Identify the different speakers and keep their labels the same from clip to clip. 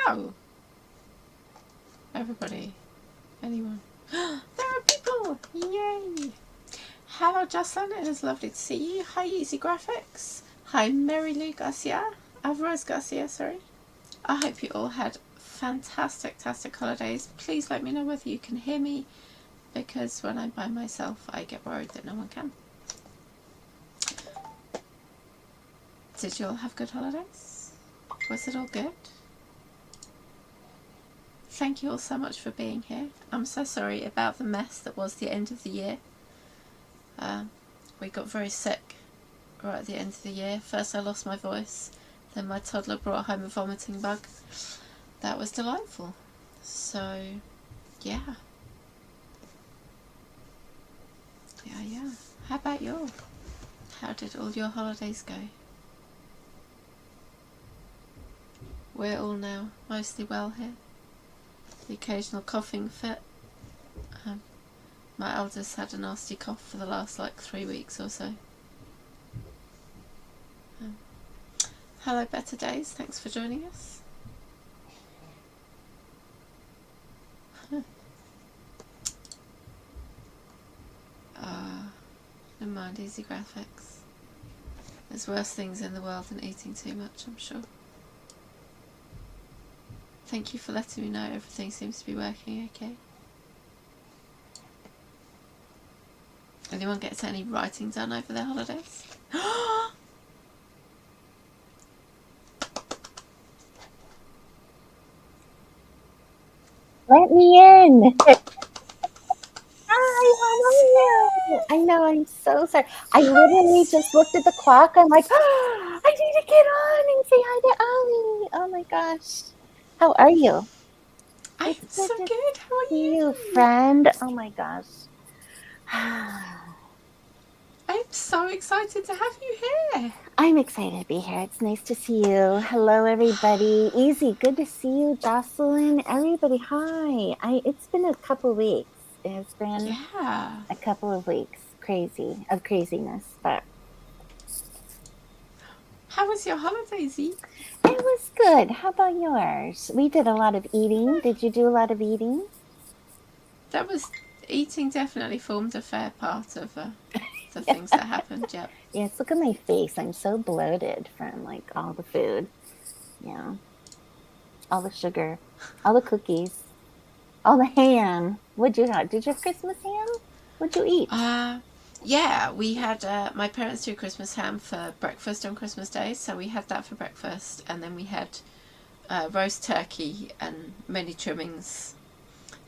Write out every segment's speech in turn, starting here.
Speaker 1: Hello, everybody. Anyone? There are people! Yay! Hello, Jocelyn. It is lovely to see you. Hi, Easy Graphics. Hi, Mary Lou Garcia. Alvarez Garcia, sorry. I hope you all had fantastic holidays. Please let me know whether you can hear me, because when I'm by myself, I get worried that no one can. Did you all have good holidays? Was it all good? Thank you all so much for being here. I'm so sorry about the mess that was the end of the year. We got very sick right at the end of the year. First I lost my voice, then my toddler brought home a vomiting bug. That was delightful. So, yeah. Yeah. How about you all? How did all your holidays go? We're all now mostly well here. The occasional coughing fit. My eldest had a nasty cough for the last 3 weeks or so. Hello Better Days, thanks for joining us. Never mind, Easy Graphics. There's worse things in the world than eating too much, I'm sure. Thank you for letting me know everything seems to be working okay. Anyone get any writing done over their holidays?
Speaker 2: Let me in. Hi, how are you? I know, I'm so sorry. I literally just looked at the clock. I'm like, oh, I need to get on and say hi to Ali. Oh my gosh. How are you?
Speaker 1: I'm
Speaker 2: It's good
Speaker 1: so
Speaker 2: to
Speaker 1: good. How are
Speaker 2: see you,
Speaker 1: you?
Speaker 2: friend. Oh my gosh.
Speaker 1: I'm so excited to have you here.
Speaker 2: I'm excited to be here. It's nice to see you. Hello, everybody. Easy, good to see you, Jocelyn. Everybody, hi. It's been a couple weeks. It's been
Speaker 1: Yeah.
Speaker 2: a couple of weeks, craziness, but
Speaker 1: How was your holidays, E?
Speaker 2: it was good. How about yours? We did a lot of eating. Did you do a lot of eating?
Speaker 1: That was eating definitely formed a fair part of the
Speaker 2: Yeah.
Speaker 1: things that happened. Yep.
Speaker 2: Yes, look at my face. I'm so bloated from all the food. Yeah. All the sugar, all the cookies, all the ham. What'd you have? Did you have Christmas ham? What'd you eat?
Speaker 1: Yeah, we had my parents do Christmas ham for breakfast on Christmas Day, so we had that for breakfast, and then we had roast turkey and many trimmings,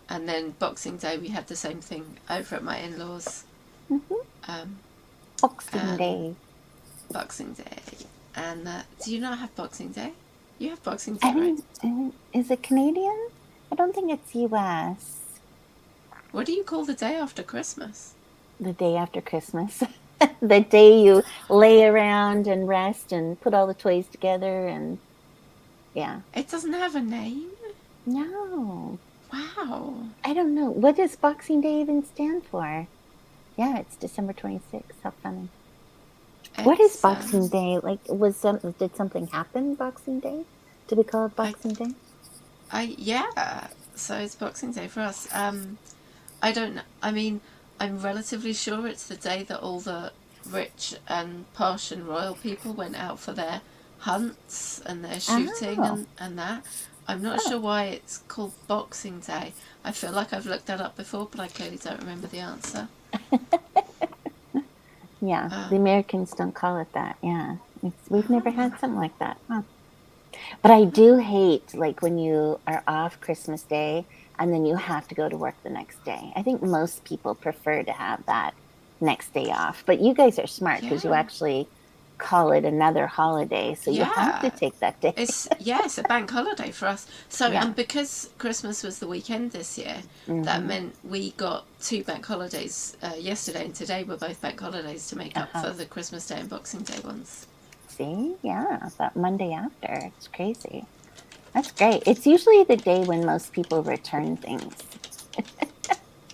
Speaker 1: and then Boxing Day we had the same thing over at my in-laws.
Speaker 2: Boxing Day.
Speaker 1: Boxing Day, and do you not have Boxing Day? You have Boxing
Speaker 2: I
Speaker 1: Day, right?
Speaker 2: think, is it Canadian? I don't think it's US.
Speaker 1: What do you call the day after Christmas?
Speaker 2: The day after Christmas. The day you lay around and rest and put all the toys together and yeah.
Speaker 1: It doesn't have a name.
Speaker 2: No.
Speaker 1: Wow.
Speaker 2: I don't know. What does Boxing Day even stand for? Yeah, it's December 26th. How funny. What is
Speaker 1: It's
Speaker 2: Boxing Day? Did something happen Boxing Day? Did we call it
Speaker 1: I
Speaker 2: Boxing Day?
Speaker 1: yeah. So it's Boxing Day for us. I don't know. I mean, I'm relatively sure it's the day that all the rich and posh and royal people went out for their hunts and their shooting
Speaker 2: Oh.
Speaker 1: and that. I'm not
Speaker 2: Oh.
Speaker 1: sure why it's called Boxing Day. I feel like I've looked that up before, but I clearly don't remember the answer.
Speaker 2: Yeah, the Americans don't call it that. Yeah. We've never had something like that. Huh. But I do hate when you are off Christmas Day and then you have to go to work the next day. I think most people prefer to have that next day off. But you guys are smart because you
Speaker 1: Yeah.
Speaker 2: actually call it another holiday. So you have to
Speaker 1: Yeah.
Speaker 2: take that day.
Speaker 1: It's a bank holiday for us. So
Speaker 2: Yeah.
Speaker 1: and because Christmas was the weekend this year, that
Speaker 2: Mm-hmm.
Speaker 1: meant we got 2 bank holidays. Yesterday and today were both bank holidays to make up
Speaker 2: Uh-huh.
Speaker 1: for the Christmas Day and Boxing Day ones.
Speaker 2: See? Yeah. That Monday after. It's crazy. That's great. It's usually the day when most people return things.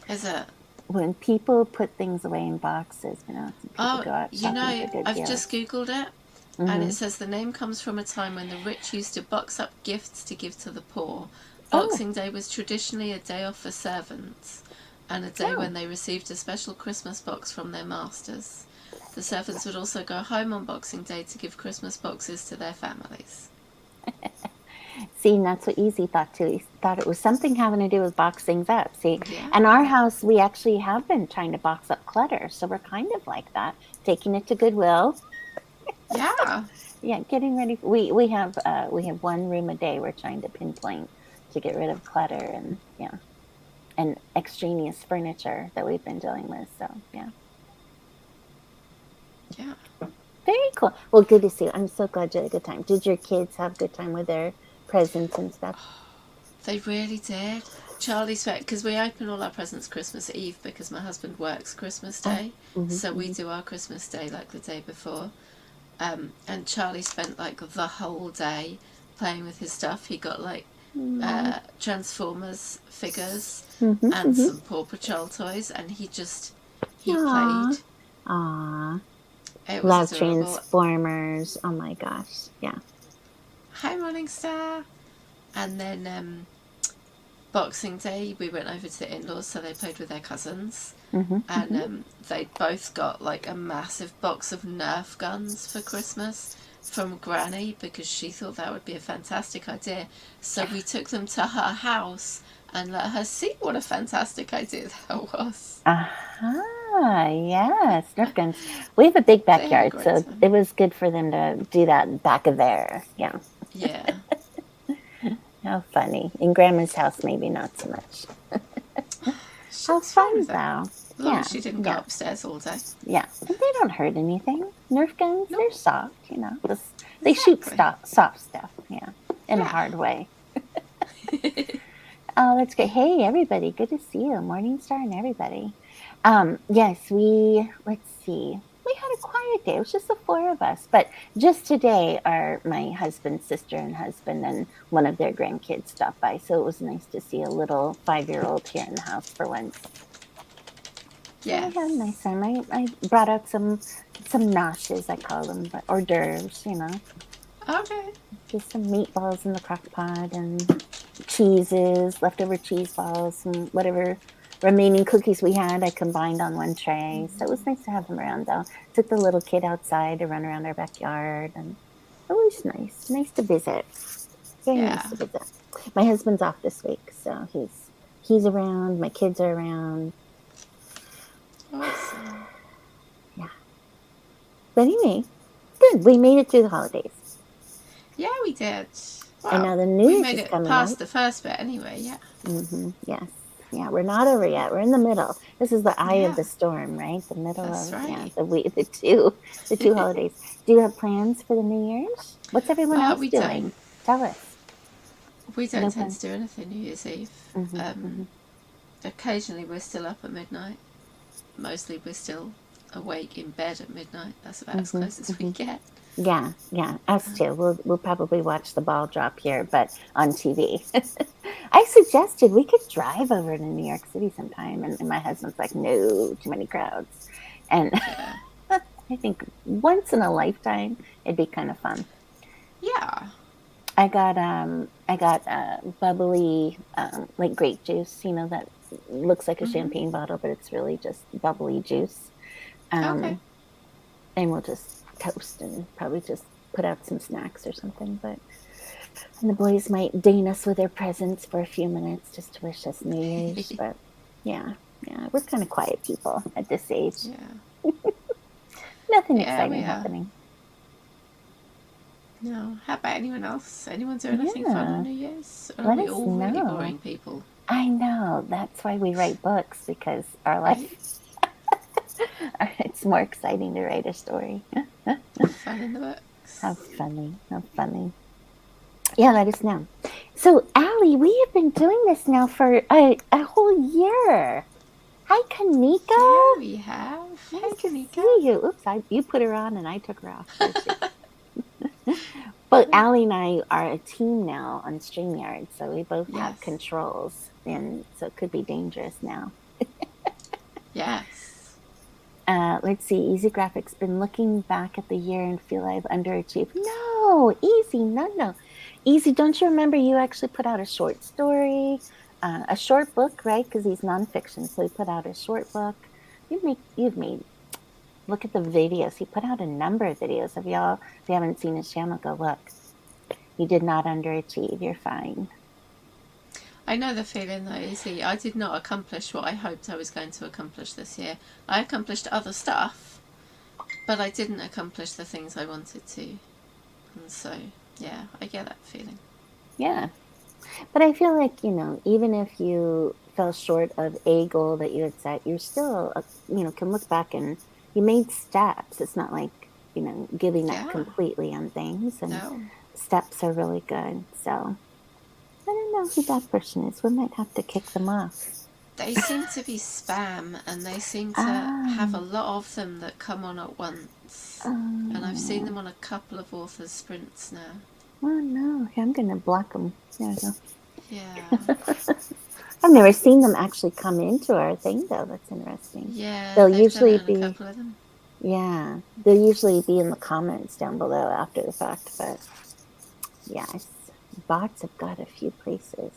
Speaker 1: Is it?
Speaker 2: When people put things away in boxes, some people
Speaker 1: Oh,
Speaker 2: go out shopping for good
Speaker 1: I've
Speaker 2: deals.
Speaker 1: just googled it. And
Speaker 2: Mm-hmm.
Speaker 1: it says the name comes from a time when the rich used to box up gifts to give to the poor.
Speaker 2: Oh,
Speaker 1: Boxing Day was traditionally a day off for servants, and a day
Speaker 2: oh.
Speaker 1: when they received a special Christmas box from their masters. The servants would also go home on Boxing Day to give Christmas boxes to their families.
Speaker 2: See, and that's what Easy thought too. He thought it was something having to do with box things up. See, and our
Speaker 1: Yeah.
Speaker 2: house, we actually have been trying to box up clutter. So we're kind of like that, taking it to Goodwill.
Speaker 1: Yeah.
Speaker 2: Yeah, getting ready. We have one room a day we're trying to pinpoint to get rid of clutter and yeah, and extraneous furniture that we've been dealing with. So yeah,
Speaker 1: Yeah.
Speaker 2: very cool. Well, good to see you. I'm so glad you had a good time. Did your kids have a good time with their presents and stuff?
Speaker 1: They really did. Charlie spent, because we open all our presents Christmas Eve because my husband works Christmas
Speaker 2: Oh,
Speaker 1: Day,
Speaker 2: mm-hmm,
Speaker 1: so we
Speaker 2: mm-hmm.
Speaker 1: do our Christmas Day like the day before. And Charlie spent like the whole day playing with his stuff. He got like
Speaker 2: Mm-hmm,
Speaker 1: Transformers figures
Speaker 2: mm-hmm,
Speaker 1: and
Speaker 2: mm-hmm.
Speaker 1: some Paw Patrol toys, and he
Speaker 2: Aw,
Speaker 1: played.
Speaker 2: aw.
Speaker 1: It was
Speaker 2: Love
Speaker 1: adorable.
Speaker 2: Transformers. Oh my gosh. Yeah.
Speaker 1: Hi, Morningstar. And then Boxing Day, we went over to the in-laws, so they played with their cousins,
Speaker 2: Mm-hmm,
Speaker 1: and
Speaker 2: mm-hmm.
Speaker 1: they both got like a massive box of Nerf guns for Christmas from Granny because she thought that would be a fantastic idea. So we took them to her house and let her see what a fantastic idea that was.
Speaker 2: Aha, yes, Nerf guns. We have a big
Speaker 1: They had a
Speaker 2: backyard,
Speaker 1: great
Speaker 2: so
Speaker 1: time.
Speaker 2: it was good for them to do that back of there. Yeah.
Speaker 1: Yeah.
Speaker 2: How funny. In Grandma's house, maybe not so much.
Speaker 1: She
Speaker 2: How
Speaker 1: was fine
Speaker 2: fun,
Speaker 1: with it.
Speaker 2: though.
Speaker 1: As long
Speaker 2: Yeah,
Speaker 1: as she didn't go
Speaker 2: yeah,
Speaker 1: upstairs all day.
Speaker 2: yeah. And they don't hurt anything. Nerf guns, they're
Speaker 1: No,
Speaker 2: soft, they shoot
Speaker 1: exactly.
Speaker 2: soft stuff, yeah, in a
Speaker 1: Yeah.
Speaker 2: hard way. Oh, that's great. Hey, everybody. Good to see you. Morningstar and everybody. Yes, let's see. We had a quiet day. It was just the four of us. But just today, my husband's sister and husband and one of their grandkids stopped by. So it was nice to see a little 5-year-old here in the house for once. So we had a nice
Speaker 1: Yes.
Speaker 2: time. I brought out some noshes, I call them, but hors d'oeuvres,
Speaker 1: Okay.
Speaker 2: just some meatballs in the crock pot and cheeses, leftover cheese balls, and whatever remaining cookies we had, I combined on one tray. So it was nice to have them around, though. Took the little kid outside to run around our backyard, and it was nice. Nice to visit. Very nice
Speaker 1: Yeah.
Speaker 2: to visit. My husband's off this week, so he's around. My kids are around.
Speaker 1: Awesome.
Speaker 2: Yeah. But anyway, good. We made it through the holidays,
Speaker 1: Yeah, we did.
Speaker 2: and
Speaker 1: Well,
Speaker 2: now the
Speaker 1: we
Speaker 2: news
Speaker 1: made
Speaker 2: is
Speaker 1: it
Speaker 2: coming, right?
Speaker 1: past the first bit anyway, yeah.
Speaker 2: Yes. Yeah, we're not over yet. We're in the middle. This is the eye of
Speaker 1: Yeah,
Speaker 2: the storm, right? The middle
Speaker 1: that's
Speaker 2: of
Speaker 1: right.
Speaker 2: the two holidays. Do you have plans for the New Year's? What's everyone else
Speaker 1: We don't.
Speaker 2: doing? Tell us.
Speaker 1: We don't
Speaker 2: No
Speaker 1: tend
Speaker 2: plans.
Speaker 1: to do anything New Year's Eve.
Speaker 2: Mm-hmm, mm-hmm.
Speaker 1: Occasionally we're still up at midnight. Mostly we're still awake in bed at midnight. That's about as
Speaker 2: Mm-hmm,
Speaker 1: close as we
Speaker 2: mm-hmm.
Speaker 1: get.
Speaker 2: Yeah, yeah, us too. We'll probably watch the ball drop here, but on TV. I suggested we could drive over to New York City sometime, and my husband's like, no, too many crowds. And
Speaker 1: Yeah.
Speaker 2: I think once in a lifetime, it'd be kind of fun.
Speaker 1: Yeah.
Speaker 2: I got bubbly like grape juice, that looks like a
Speaker 1: Mm-hmm.
Speaker 2: champagne bottle, but it's really just bubbly juice.
Speaker 1: Okay.
Speaker 2: Um, and we'll just toast and probably just put out some snacks or something. But and the boys might deign us with their presents for a few minutes just to wish us New Year's. But yeah, yeah, we're kind of quiet people at this age.
Speaker 1: Yeah.
Speaker 2: Nothing
Speaker 1: Yeah, we
Speaker 2: exciting
Speaker 1: are.
Speaker 2: happening.
Speaker 1: No. How about anyone else? Anyone do anything fun on
Speaker 2: Yeah,
Speaker 1: New Year's? Or are
Speaker 2: let
Speaker 1: we
Speaker 2: us
Speaker 1: all really
Speaker 2: know.
Speaker 1: boring people?
Speaker 2: I know. That's why we write books because our
Speaker 1: Right?
Speaker 2: life, it's more exciting to write a story.
Speaker 1: Fun in the
Speaker 2: How
Speaker 1: books.
Speaker 2: funny. How funny. Yeah, let us know. So, Allie, we have been doing this now for a whole year. Hi,
Speaker 1: Yeah,
Speaker 2: Kanika.
Speaker 1: we have. Hey,
Speaker 2: Nice to
Speaker 1: Kanika.
Speaker 2: see you. Oops, you put her on and I took her off. There she But Allie and I are a team now on StreamYard, so we both have
Speaker 1: Yes.
Speaker 2: controls, and so it could be dangerous now.
Speaker 1: Yes.
Speaker 2: Let's see. Easy Graphics been looking back at the year and feel I've underachieved. No, Easy, no. Easy, don't you remember you actually put out a short story, a short book, right? Because he's nonfiction, so he put out a short book. You've made. Look at the videos. He put out a number of videos. If you haven't seen his channel, go look. You did not underachieve. You're fine.
Speaker 1: I know the feeling though, Izzy. I did not accomplish what I hoped I was going to accomplish this year. I accomplished other stuff, but I didn't accomplish the things I wanted to. And so, yeah, I get that feeling.
Speaker 2: Yeah. But I feel like, even if you fell short of a goal that you had set, you're still, can look back and you made steps. It's not like, giving up
Speaker 1: Yeah.
Speaker 2: completely on things. And
Speaker 1: No.
Speaker 2: steps are really good. So I don't know who that person is. We might have to kick them off.
Speaker 1: They seem to be spam, and they seem to have a lot of them that come on at once. And I've seen them on a couple of authors' sprints now.
Speaker 2: Oh no, I'm going to block them. There we go.
Speaker 1: Yeah.
Speaker 2: I've never seen them actually come into our thing, though. That's interesting.
Speaker 1: Yeah,
Speaker 2: They'll
Speaker 1: they've
Speaker 2: usually
Speaker 1: done it on
Speaker 2: be,
Speaker 1: a couple of them.
Speaker 2: yeah, they'll usually be in the comments down below after the fact. But yes, bots have got a few places.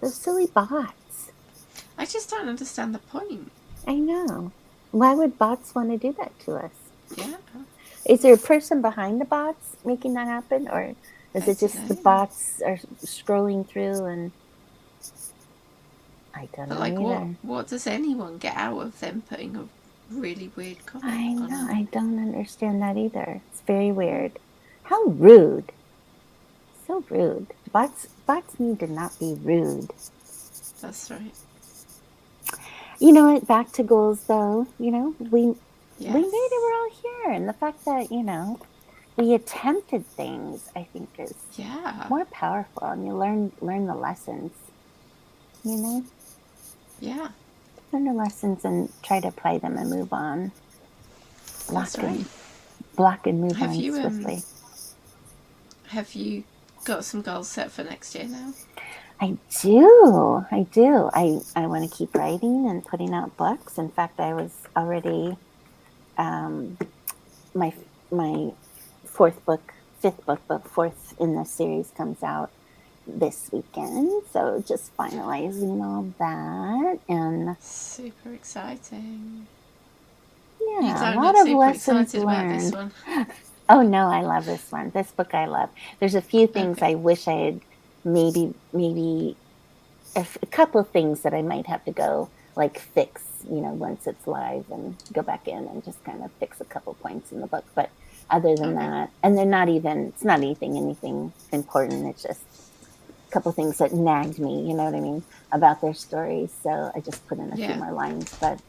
Speaker 2: Those silly bots.
Speaker 1: I just don't understand the point.
Speaker 2: I know. Why would bots want to do that to us?
Speaker 1: Yeah.
Speaker 2: Is there a person behind the bots making that happen, or is it just the bots are scrolling through and I don't know either.
Speaker 1: What does anyone get out of them putting a really weird comment
Speaker 2: I know.
Speaker 1: on it?
Speaker 2: I don't understand that either. It's very weird. How rude. So rude. Bots need to not be rude.
Speaker 1: That's right.
Speaker 2: You know what? Back to goals, though. We made it. We're all here, and the fact that we attempted things, I think, is more powerful, and you learn the lessons.
Speaker 1: Yeah.
Speaker 2: Learn the lessons and try to apply them and move on.
Speaker 1: That's right.
Speaker 2: Block and move on swiftly.
Speaker 1: Have you got some goals set for next year now?
Speaker 2: I do. I want to keep writing and putting out books. In fact, I was already my fifth book, but fourth in the series comes out this weekend. So just finalizing all that and
Speaker 1: super exciting.
Speaker 2: Yeah, a lot of lessons learned.
Speaker 1: About this one.
Speaker 2: Oh no, I love this one. This book I love. There's a few things I wish I had maybe a couple of things that I might have to go fix, once it's live and go back in and just kind of fix a couple points in the book. But other than that, and it's not anything important. It's just a couple of things that nagged me, about their stories. So I just put in a few more lines. But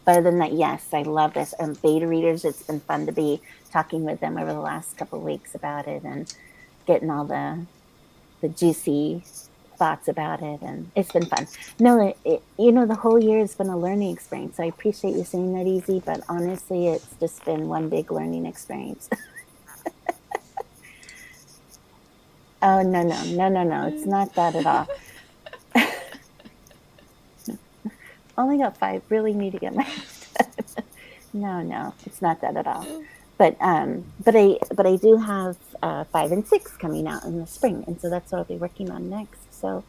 Speaker 2: other than that, yes, I love this. Beta readers, it's been fun to be talking with them over the last couple of weeks about it and getting all the juicy thoughts about it, and it's been fun. No, the whole year has been a learning experience. I appreciate you saying that, Easy, but honestly, it's just been one big learning experience. Oh, no. It's not that at all. Only got 5. Really need to get my No, it's not that at all. But I do have 5 and 6 coming out in the spring, and so that's what I'll be working on next. So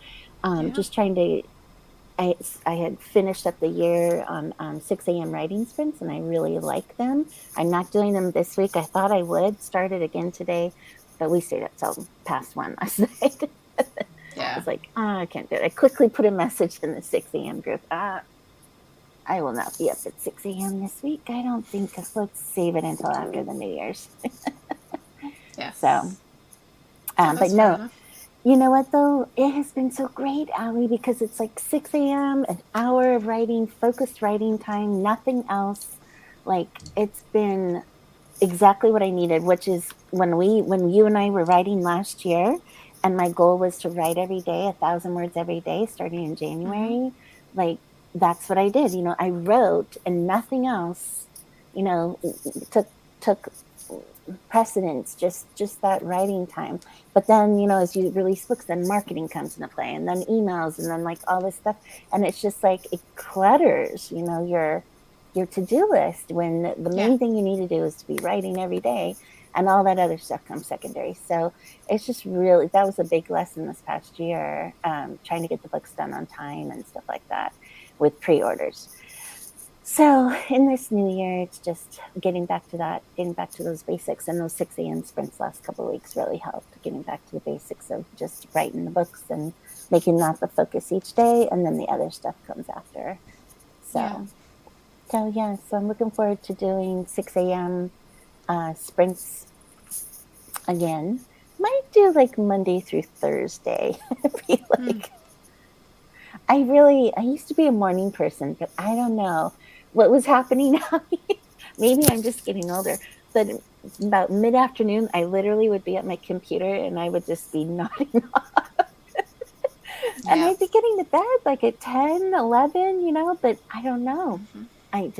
Speaker 2: just trying to I had finished up the year on 6 a.m. writing sprints, and I really like them. I'm not doing them this week. I thought I would start it again today, but we stayed up till past 1 last night. I was like, I can't do it. I quickly put a message in the 6 a.m. group. I will not be up at 6 a.m. this week. I don't think. Let's save it until after the New Year's. So, but no. Enough. You know what, though? It has been so great, Allie, because it's 6 a.m., an hour of writing, focused writing time, nothing else. It's been exactly what I needed, which is when you and I were writing last year, and my goal was to write every day, 1,000 words every day, starting in January. Mm-hmm. That's what I did. I wrote, and nothing else, took precedence, just that writing time. But then, as you release books, then marketing comes into play, and then emails, and then all this stuff, and it's just it clutters, your to-do list when the main thing you need to do is to be writing every day, and all that other stuff comes secondary. So it's just really, that was a big lesson this past year, trying to get the books done on time and stuff like that with pre-orders. So in this new year, it's just getting back to that, getting back to those basics, and those 6 a.m. sprints last couple of weeks really helped, getting back to the basics of just writing the books and making that the focus each day, and then the other stuff comes after. So yeah, so I'm looking forward to doing 6 a.m. Sprints again. Might do like Monday through Thursday. Be like, I used to be a morning person, but I don't know what was happening now. Maybe I'm just getting older. But about mid-afternoon, I literally would be at my computer and I would just be nodding off. And I'd be getting to bed like at 10, 11, but I don't know. I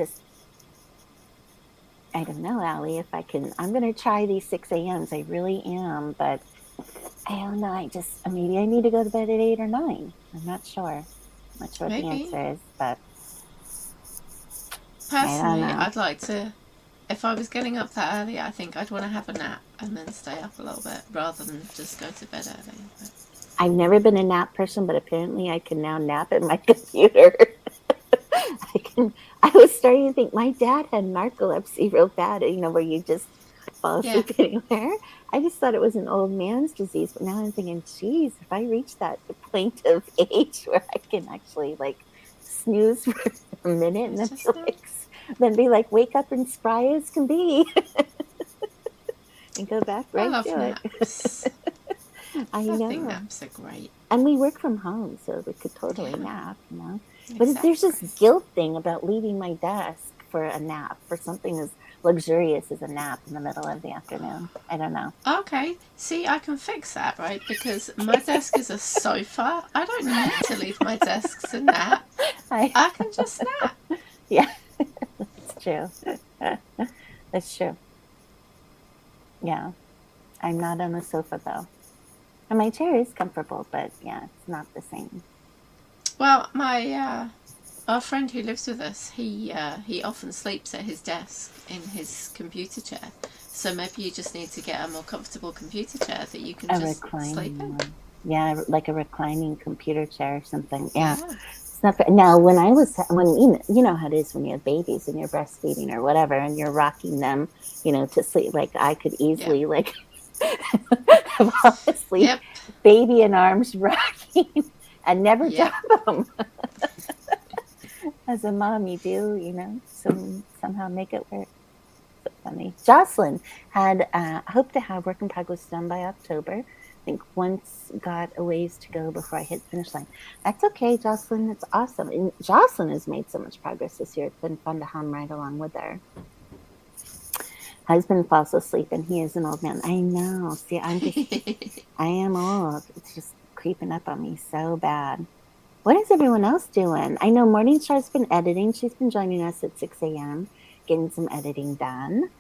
Speaker 2: don't know, Allie, if I can. I'm going to try these 6 a.m.s. I really am. But I don't know. Maybe I need to go to bed at 8 or 9. I'm not sure. I'm not sure what the answer is, but
Speaker 1: personally, I'd like to, if I was getting up that early, I think I'd want to have a nap and then stay up a little bit rather than just go to bed early. But
Speaker 2: I've never been a nap person, but apparently I can now nap at my computer. I was starting to think my dad had narcolepsy real bad, where you just fall asleep anywhere. I just thought it was an old man's disease, but now I'm thinking, geez, if I reach that point of age where I can actually like snooze for a minute and then be like, wake up and spry as can be and go back right to
Speaker 1: naps.
Speaker 2: it. I know.
Speaker 1: I think naps are great.
Speaker 2: And we work from home, so we could totally nap, But there's this guilt thing about leaving my desk for a nap, for something as luxurious as a nap in the middle of the afternoon. I don't know.
Speaker 1: Okay, see, I can fix that, right? Because my desk is a sofa. I don't need to leave my desk to nap. I can just nap.
Speaker 2: Yeah, that's true. That's true. Yeah, I'm not on a sofa though. And my chair is comfortable, but yeah, it's not the same.
Speaker 1: Well, our friend who lives with us, he often sleeps at his desk in his computer chair. So maybe you just need to get a more comfortable computer chair that you can just sleep in.
Speaker 2: Yeah, like a reclining computer chair or something. Yeah. It's not fair. Now, when you know how it is when you have babies and you're breastfeeding or whatever, and you're rocking them, to sleep. Like I could easily fall asleep, baby in arms, rocking, and never drop them. As a mom, you do, somehow make it work. So funny. Jocelyn had hoped to have Work in Progress done by October. I think once got a ways to go before I hit the finish line. That's okay, Jocelyn. It's awesome. And Jocelyn has made so much progress this year. It's been fun to hum right along with her. Husband falls asleep and he is an old man. I know. See, I am old. It's just creeping up on me so bad. What is everyone else doing? I know Morningstar's been editing. She's been joining us at 6 a.m., getting some editing done.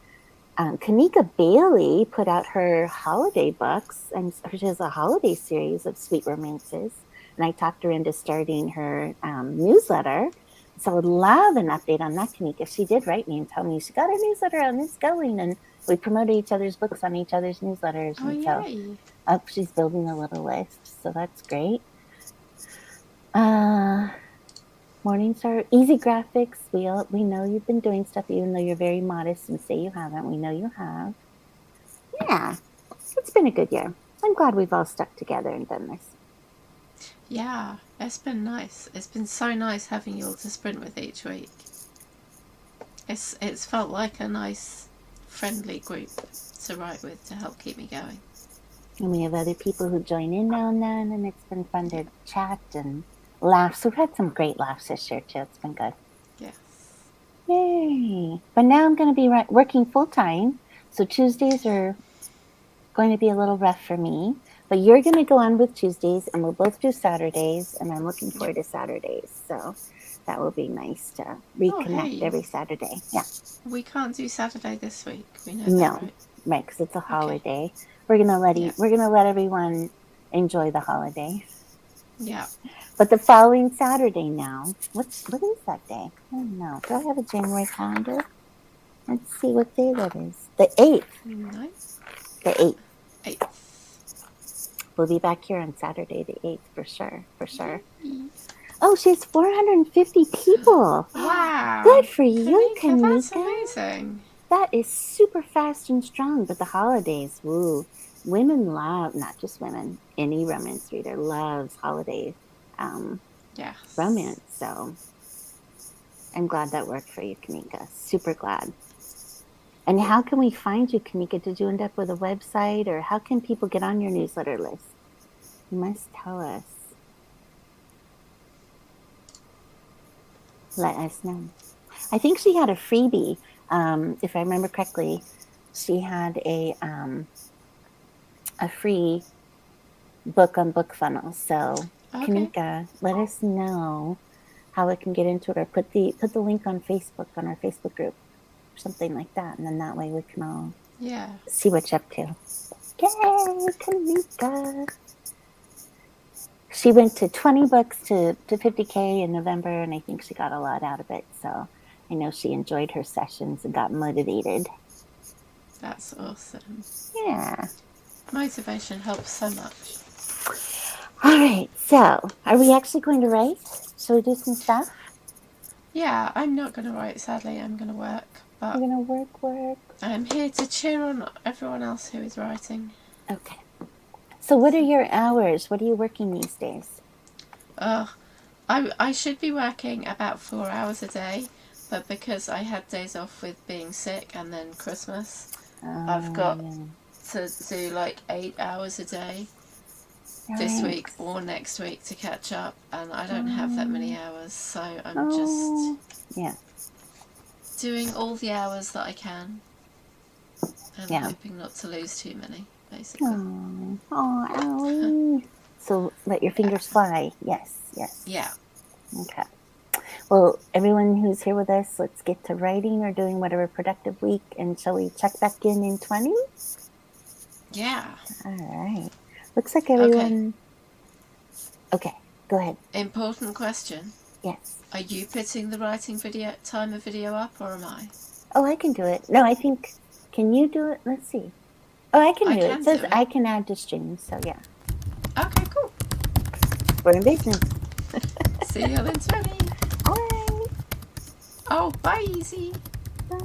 Speaker 2: Kanika Bailey put out her holiday books, and she has a holiday series of sweet romances. And I talked her into starting her newsletter. So I would love an update on that, Kanika. She did write me and tell me she got her newsletter and it's going. And we promoted each other's books on each other's newsletters.
Speaker 1: Oh,
Speaker 2: and so she's building a little list. So that's great. Morningstar, Easy Graphics. We know you've been doing stuff, even though you're very modest and say you haven't. We know you have. Yeah, it's been a good year. I'm glad we've all stuck together and done this.
Speaker 1: Yeah, it's been nice. It's been so nice having you all to sprint with each week. It's felt like a nice, friendly group to write with to help keep me going.
Speaker 2: And we have other people who join in now and then, and it's been fun to chat and laughs. We've had some great laughs this year too. It's been good.
Speaker 1: Yes.
Speaker 2: Yay! But now I'm going to be working full time, so Tuesdays are going to be a little rough for me. But you're going to go on with Tuesdays, and we'll both do Saturdays, and I'm looking forward to Saturdays. So that will be nice to reconnect every Saturday. Yeah.
Speaker 1: We can't do Saturday this week. We know
Speaker 2: that, right? Because it's a holiday. We're gonna let everyone enjoy the holiday.
Speaker 1: Yeah.
Speaker 2: But the following Saturday now, what is that day? I don't know. Do I have a January calendar? Let's see what day that is. The 8th.
Speaker 1: No.
Speaker 2: The 8th.
Speaker 1: 8th.
Speaker 2: We'll be back here on Saturday the 8th for sure. For sure.
Speaker 1: Yay.
Speaker 2: Oh, she has 450 people.
Speaker 1: Wow.
Speaker 2: Good for you,
Speaker 1: Kanika, that's
Speaker 2: Kanika.
Speaker 1: amazing.
Speaker 2: That is super fast and strong. But the holidays, woo. Women love, not just women, any romance reader loves holiday
Speaker 1: Yes.
Speaker 2: romance. So I'm glad that worked for you, Kanika. Super glad. And how can we find you, Kanika? Did you end up with a website, or how can people get on your newsletter list? You must tell us. Let us know. I think she had a freebie. If I remember correctly, she had a free book on BookFunnel. So,
Speaker 1: Okay.
Speaker 2: Kanika, let us know how we can get into it, or put the link on Facebook, on our Facebook group, or something like that, and then that way we can all see what you're up to. Yay, Kanika! She went to 20 books to 50K in November, and I think she got a lot out of it. So I know she enjoyed her sessions and got motivated.
Speaker 1: That's awesome.
Speaker 2: Yeah.
Speaker 1: Motivation helps so much.
Speaker 2: All right. So are we actually going to write? Shall we do some stuff?
Speaker 1: Yeah, I'm not going to write, sadly. I'm going to work. But
Speaker 2: You're going to work. I'm
Speaker 1: here to cheer on everyone else who is writing.
Speaker 2: Okay. So what are your hours? What are you working these days?
Speaker 1: I should be working about 4 hours a day, but because I had days off with being sick and then Christmas, I've got to do like 8 hours a day this week or next week to catch up, and I don't have that many hours, so I'm just doing all the hours that I can and hoping not to lose too many, basically.
Speaker 2: Oh, Allie. So let your fingers fly. Yes.
Speaker 1: Yeah.
Speaker 2: Okay. Well, everyone who's here with us, let's get to writing or doing whatever productive week. And shall we check back in 20?
Speaker 1: Yeah.
Speaker 2: All right. Looks like everyone... Okay, go ahead.
Speaker 1: Important question.
Speaker 2: Yes.
Speaker 1: Are you putting the writing timer video up, or am I?
Speaker 2: Oh, I can do it. No, I think... Can you do it? Let's see. Oh, I can do it. It says I can add to stream, so yeah.
Speaker 1: Okay, cool.
Speaker 2: We're in business.
Speaker 1: See you in 20.
Speaker 2: All right.
Speaker 1: Oh, bye, Easy.
Speaker 2: Bye.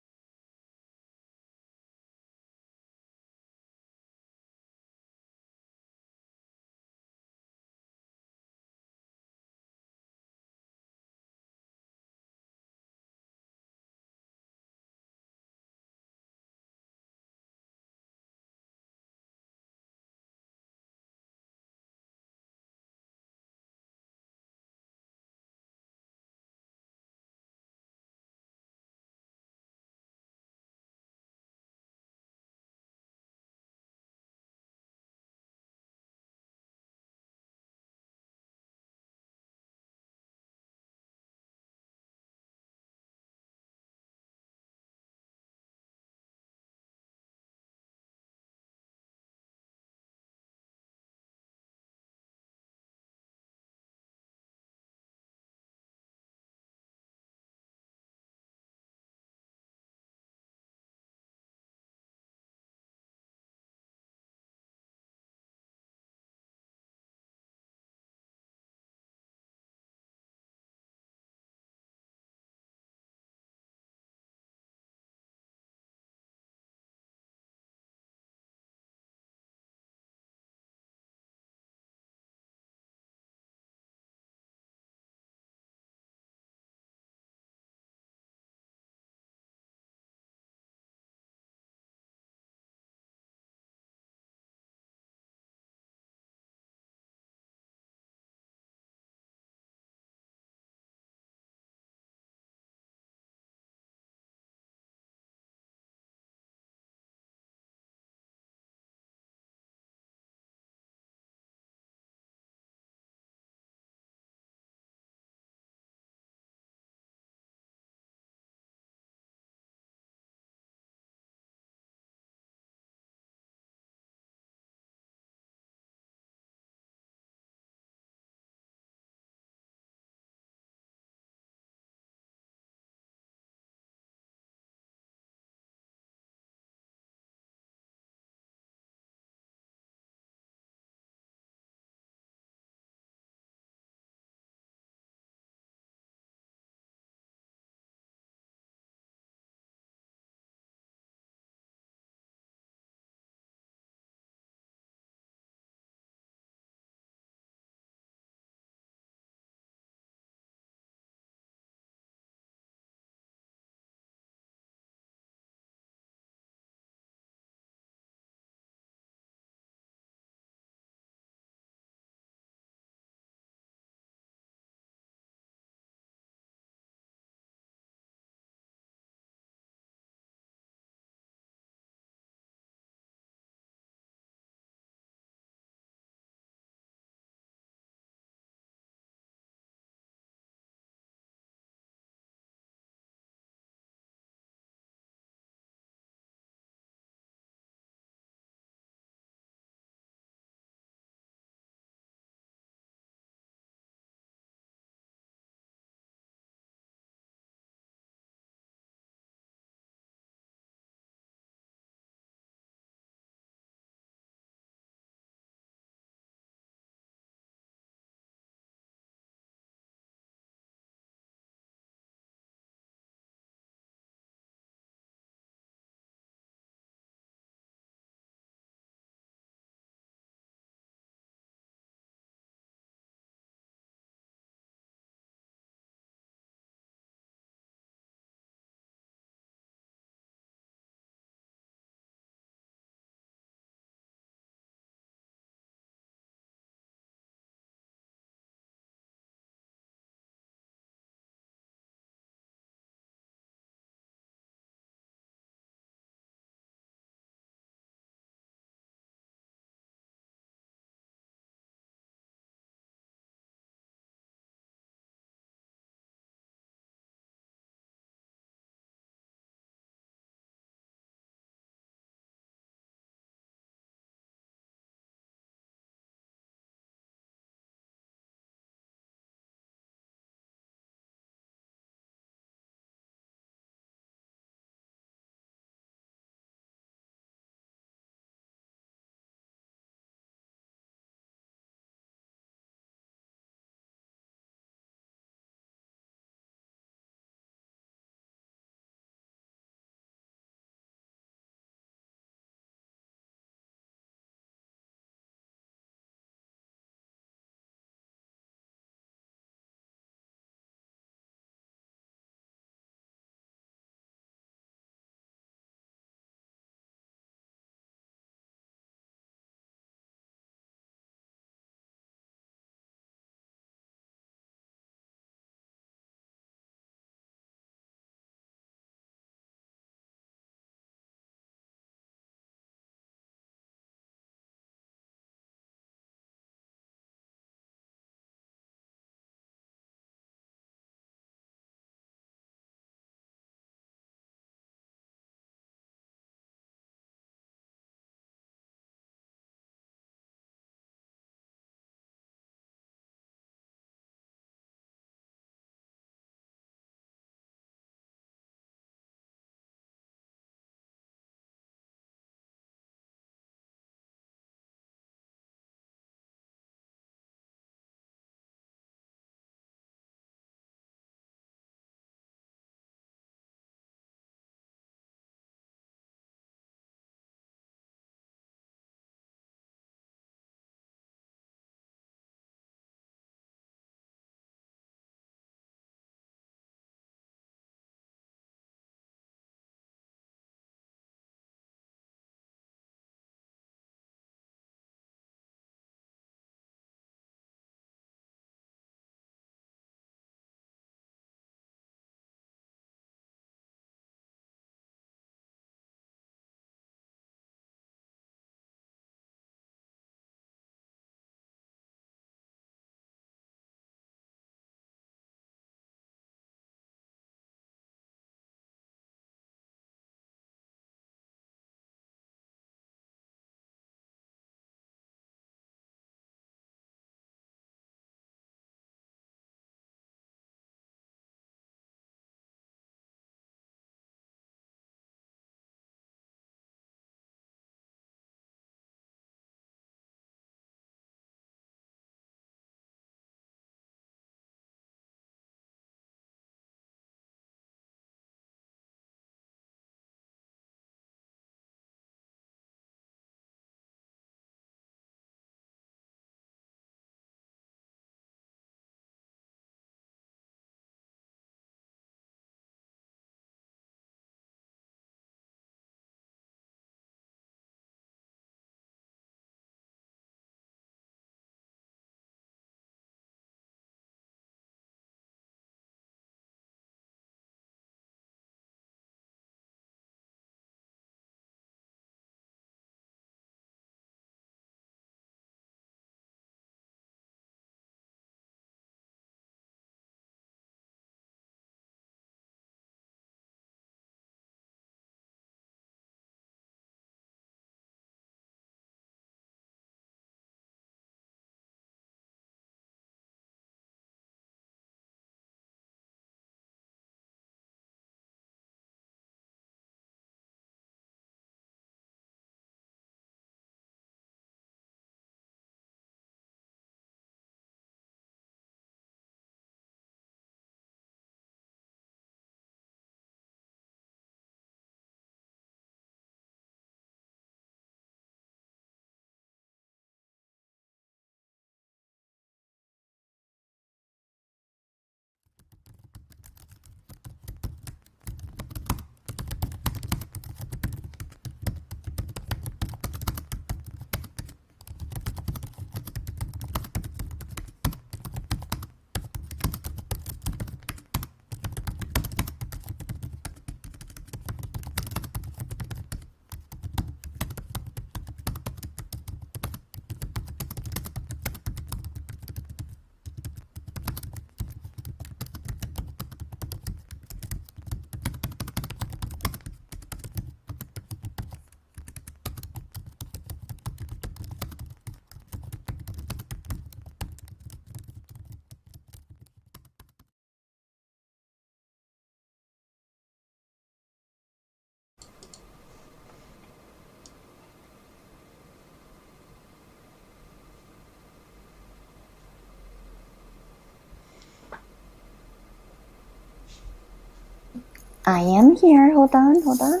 Speaker 2: I am here. Hold on, hold on.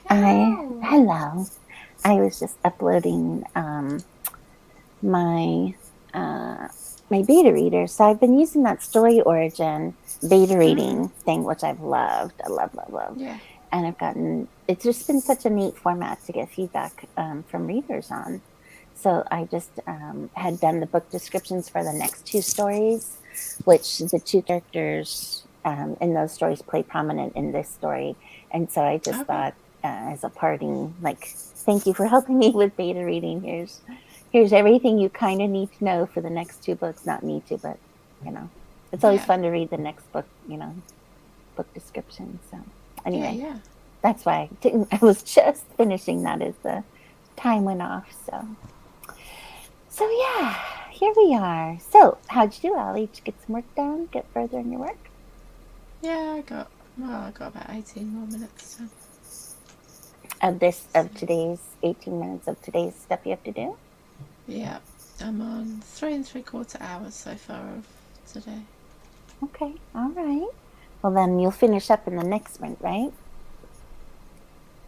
Speaker 1: Hello.
Speaker 2: Hello. I was just uploading my my beta reader. So I've been using that Story Origin beta reading thing, which I've loved. I love, love, love.
Speaker 1: Yeah.
Speaker 2: And it's just been such a neat format to get feedback from readers on. So I just had done the book descriptions for the next two stories, which the two characters in those stories play prominent in this story. And so I just
Speaker 1: Okay.
Speaker 2: thought, as a parting, like, thank you for helping me with beta reading. Here's everything you kind of need to know for the next two books. Not need to, but it's always
Speaker 1: Yeah.
Speaker 2: fun to read the next book. Book description. So anyway,
Speaker 1: Yeah.
Speaker 2: that's why I was just finishing that as the time went off. So yeah, here we are. So how'd you do, Allie? Did you get some work done? Get further in your work?
Speaker 1: Yeah. I got about 18 more minutes. So.
Speaker 2: Of today's 18 minutes of today's stuff you have to do?
Speaker 1: Yeah. I'm on 3 3/4 hours so far of today.
Speaker 2: Okay, all right. Well, then you'll finish up in the next sprint, right?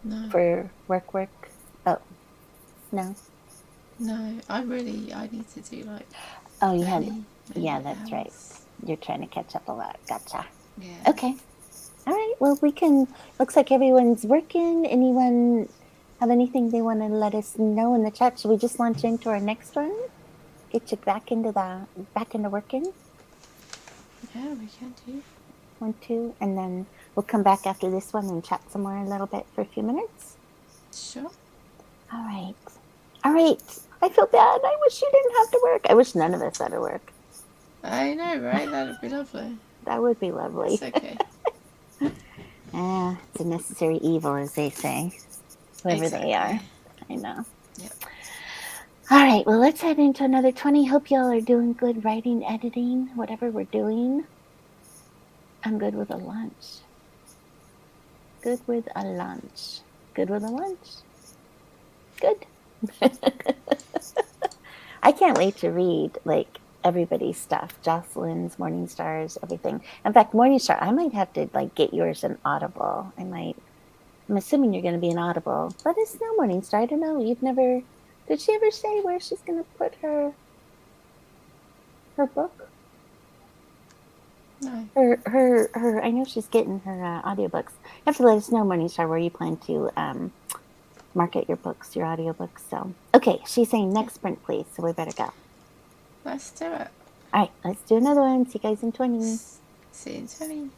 Speaker 1: No.
Speaker 2: For work. Oh, no.
Speaker 1: No. I need to do like
Speaker 2: Oh, you had.
Speaker 1: many
Speaker 2: Yeah, that's right.
Speaker 1: hours.
Speaker 2: You're trying to catch up a lot. Gotcha.
Speaker 1: Yeah.
Speaker 2: Okay. All right. Well, we can. Looks like everyone's working. Anyone have anything they want to let us know in the chat? Should we just launch into our next one? Get you back into working.
Speaker 1: Yeah. We can do.
Speaker 2: 1, 2, and then we'll come back after this one and chat some more a little bit for a few minutes.
Speaker 1: Sure.
Speaker 2: All right. All right. I feel bad. I wish you didn't have to work. I wish none of us had to work.
Speaker 1: I know, right? That'd be lovely.
Speaker 2: That would be lovely.
Speaker 1: It's okay.
Speaker 2: It's a necessary evil, as they say. Whoever they are. I know.
Speaker 1: Yep.
Speaker 2: All right, well, let's head into another 20. Hope y'all are doing good writing, editing, whatever we're doing. I'm good with a lunch. Good with a lunch. Good with a lunch. Good. I can't wait to read, like, everybody's stuff. Jocelyn's, Morningstar's, everything. In fact, Morningstar, I might have to, like, get yours an Audible. I'm assuming you're going to be an Audible. Let us know, Morningstar. I don't know. Did she ever say where she's going to put her book?
Speaker 1: No.
Speaker 2: Her. I know she's getting her audiobooks. You have to let us know, Morningstar, where you plan to market your books, your audiobooks. So, okay, she's saying next sprint, please. So we better go.
Speaker 1: Let's do it.
Speaker 2: All right, let's do another one. See you guys in 20.
Speaker 1: See you in 20.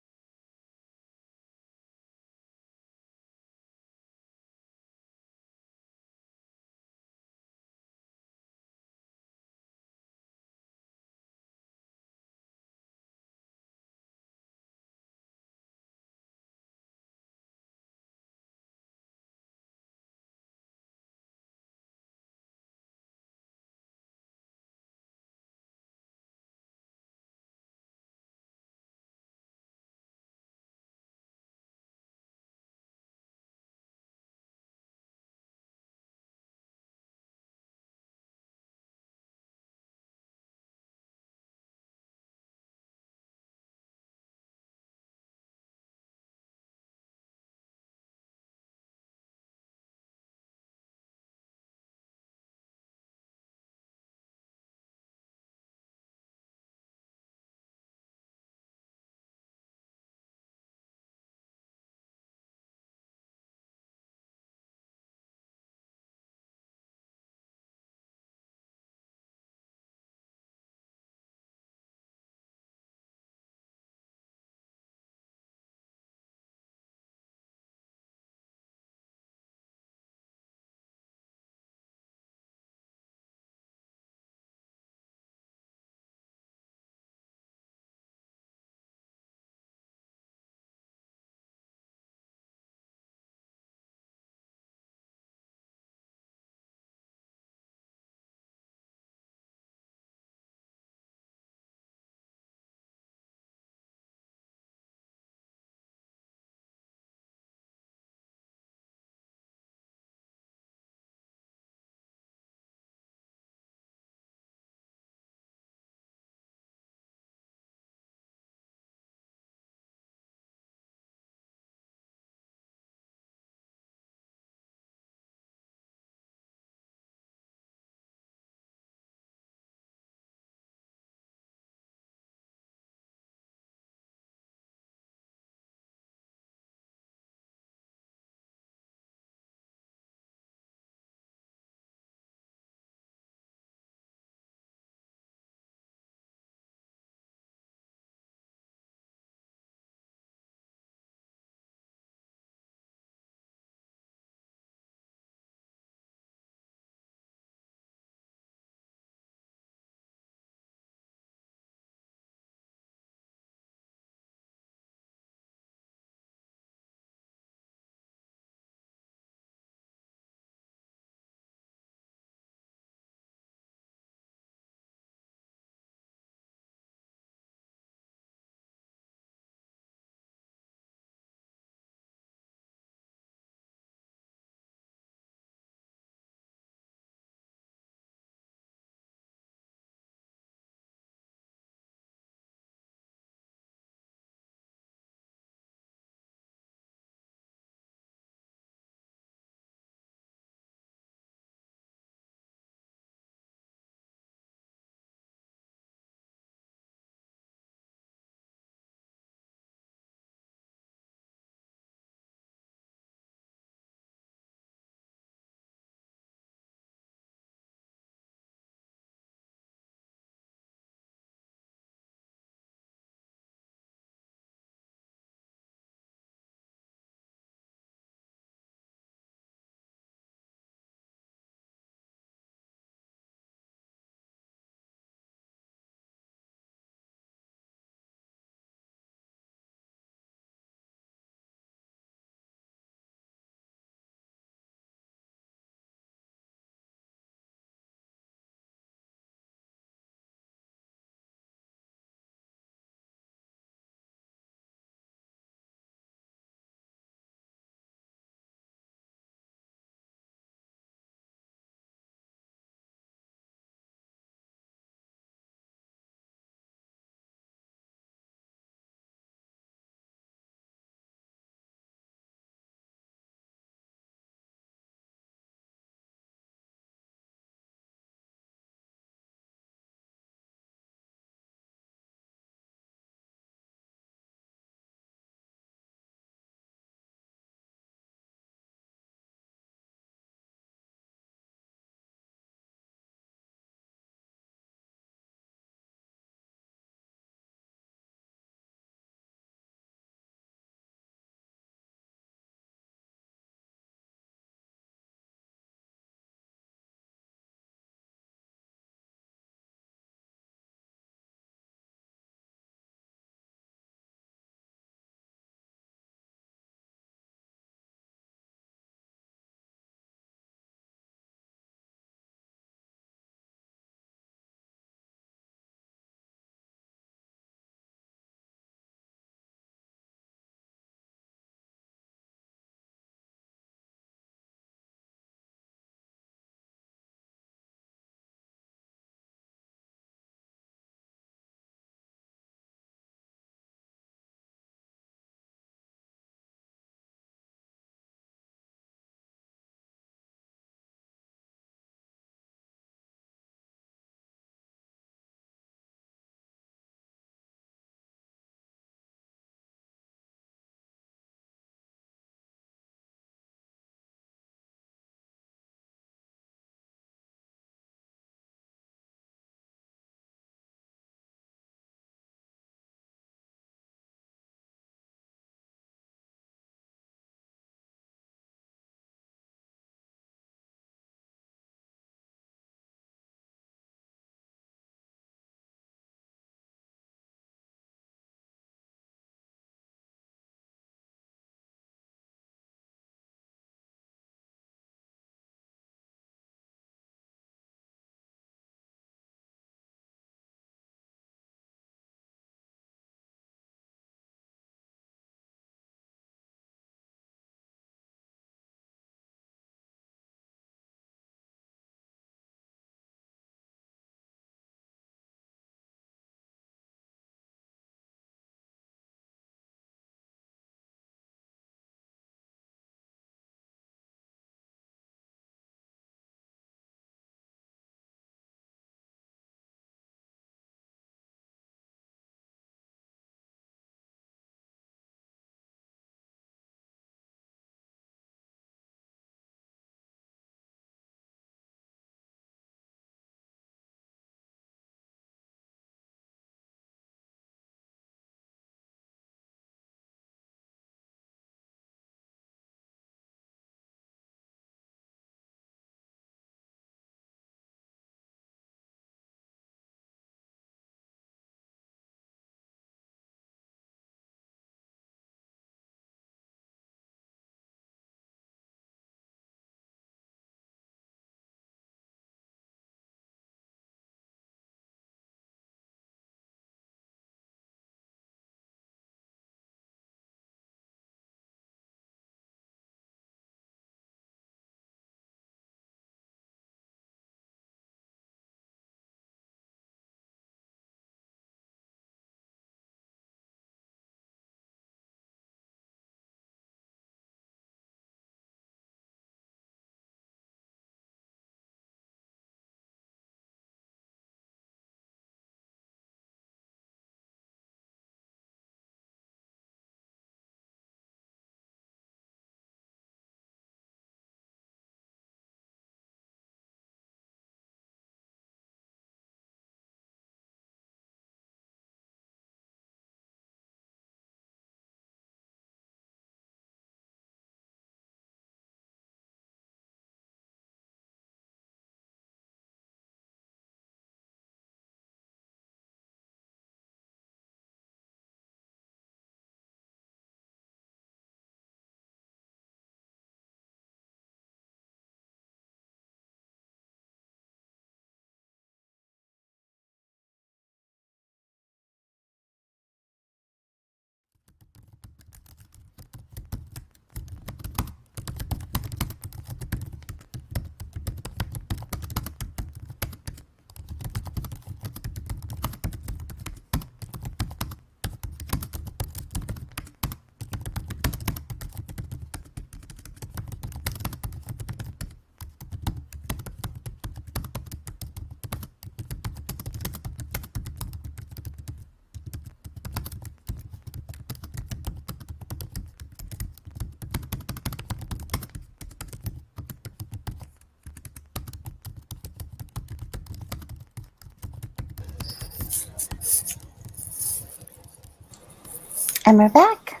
Speaker 2: And we're back.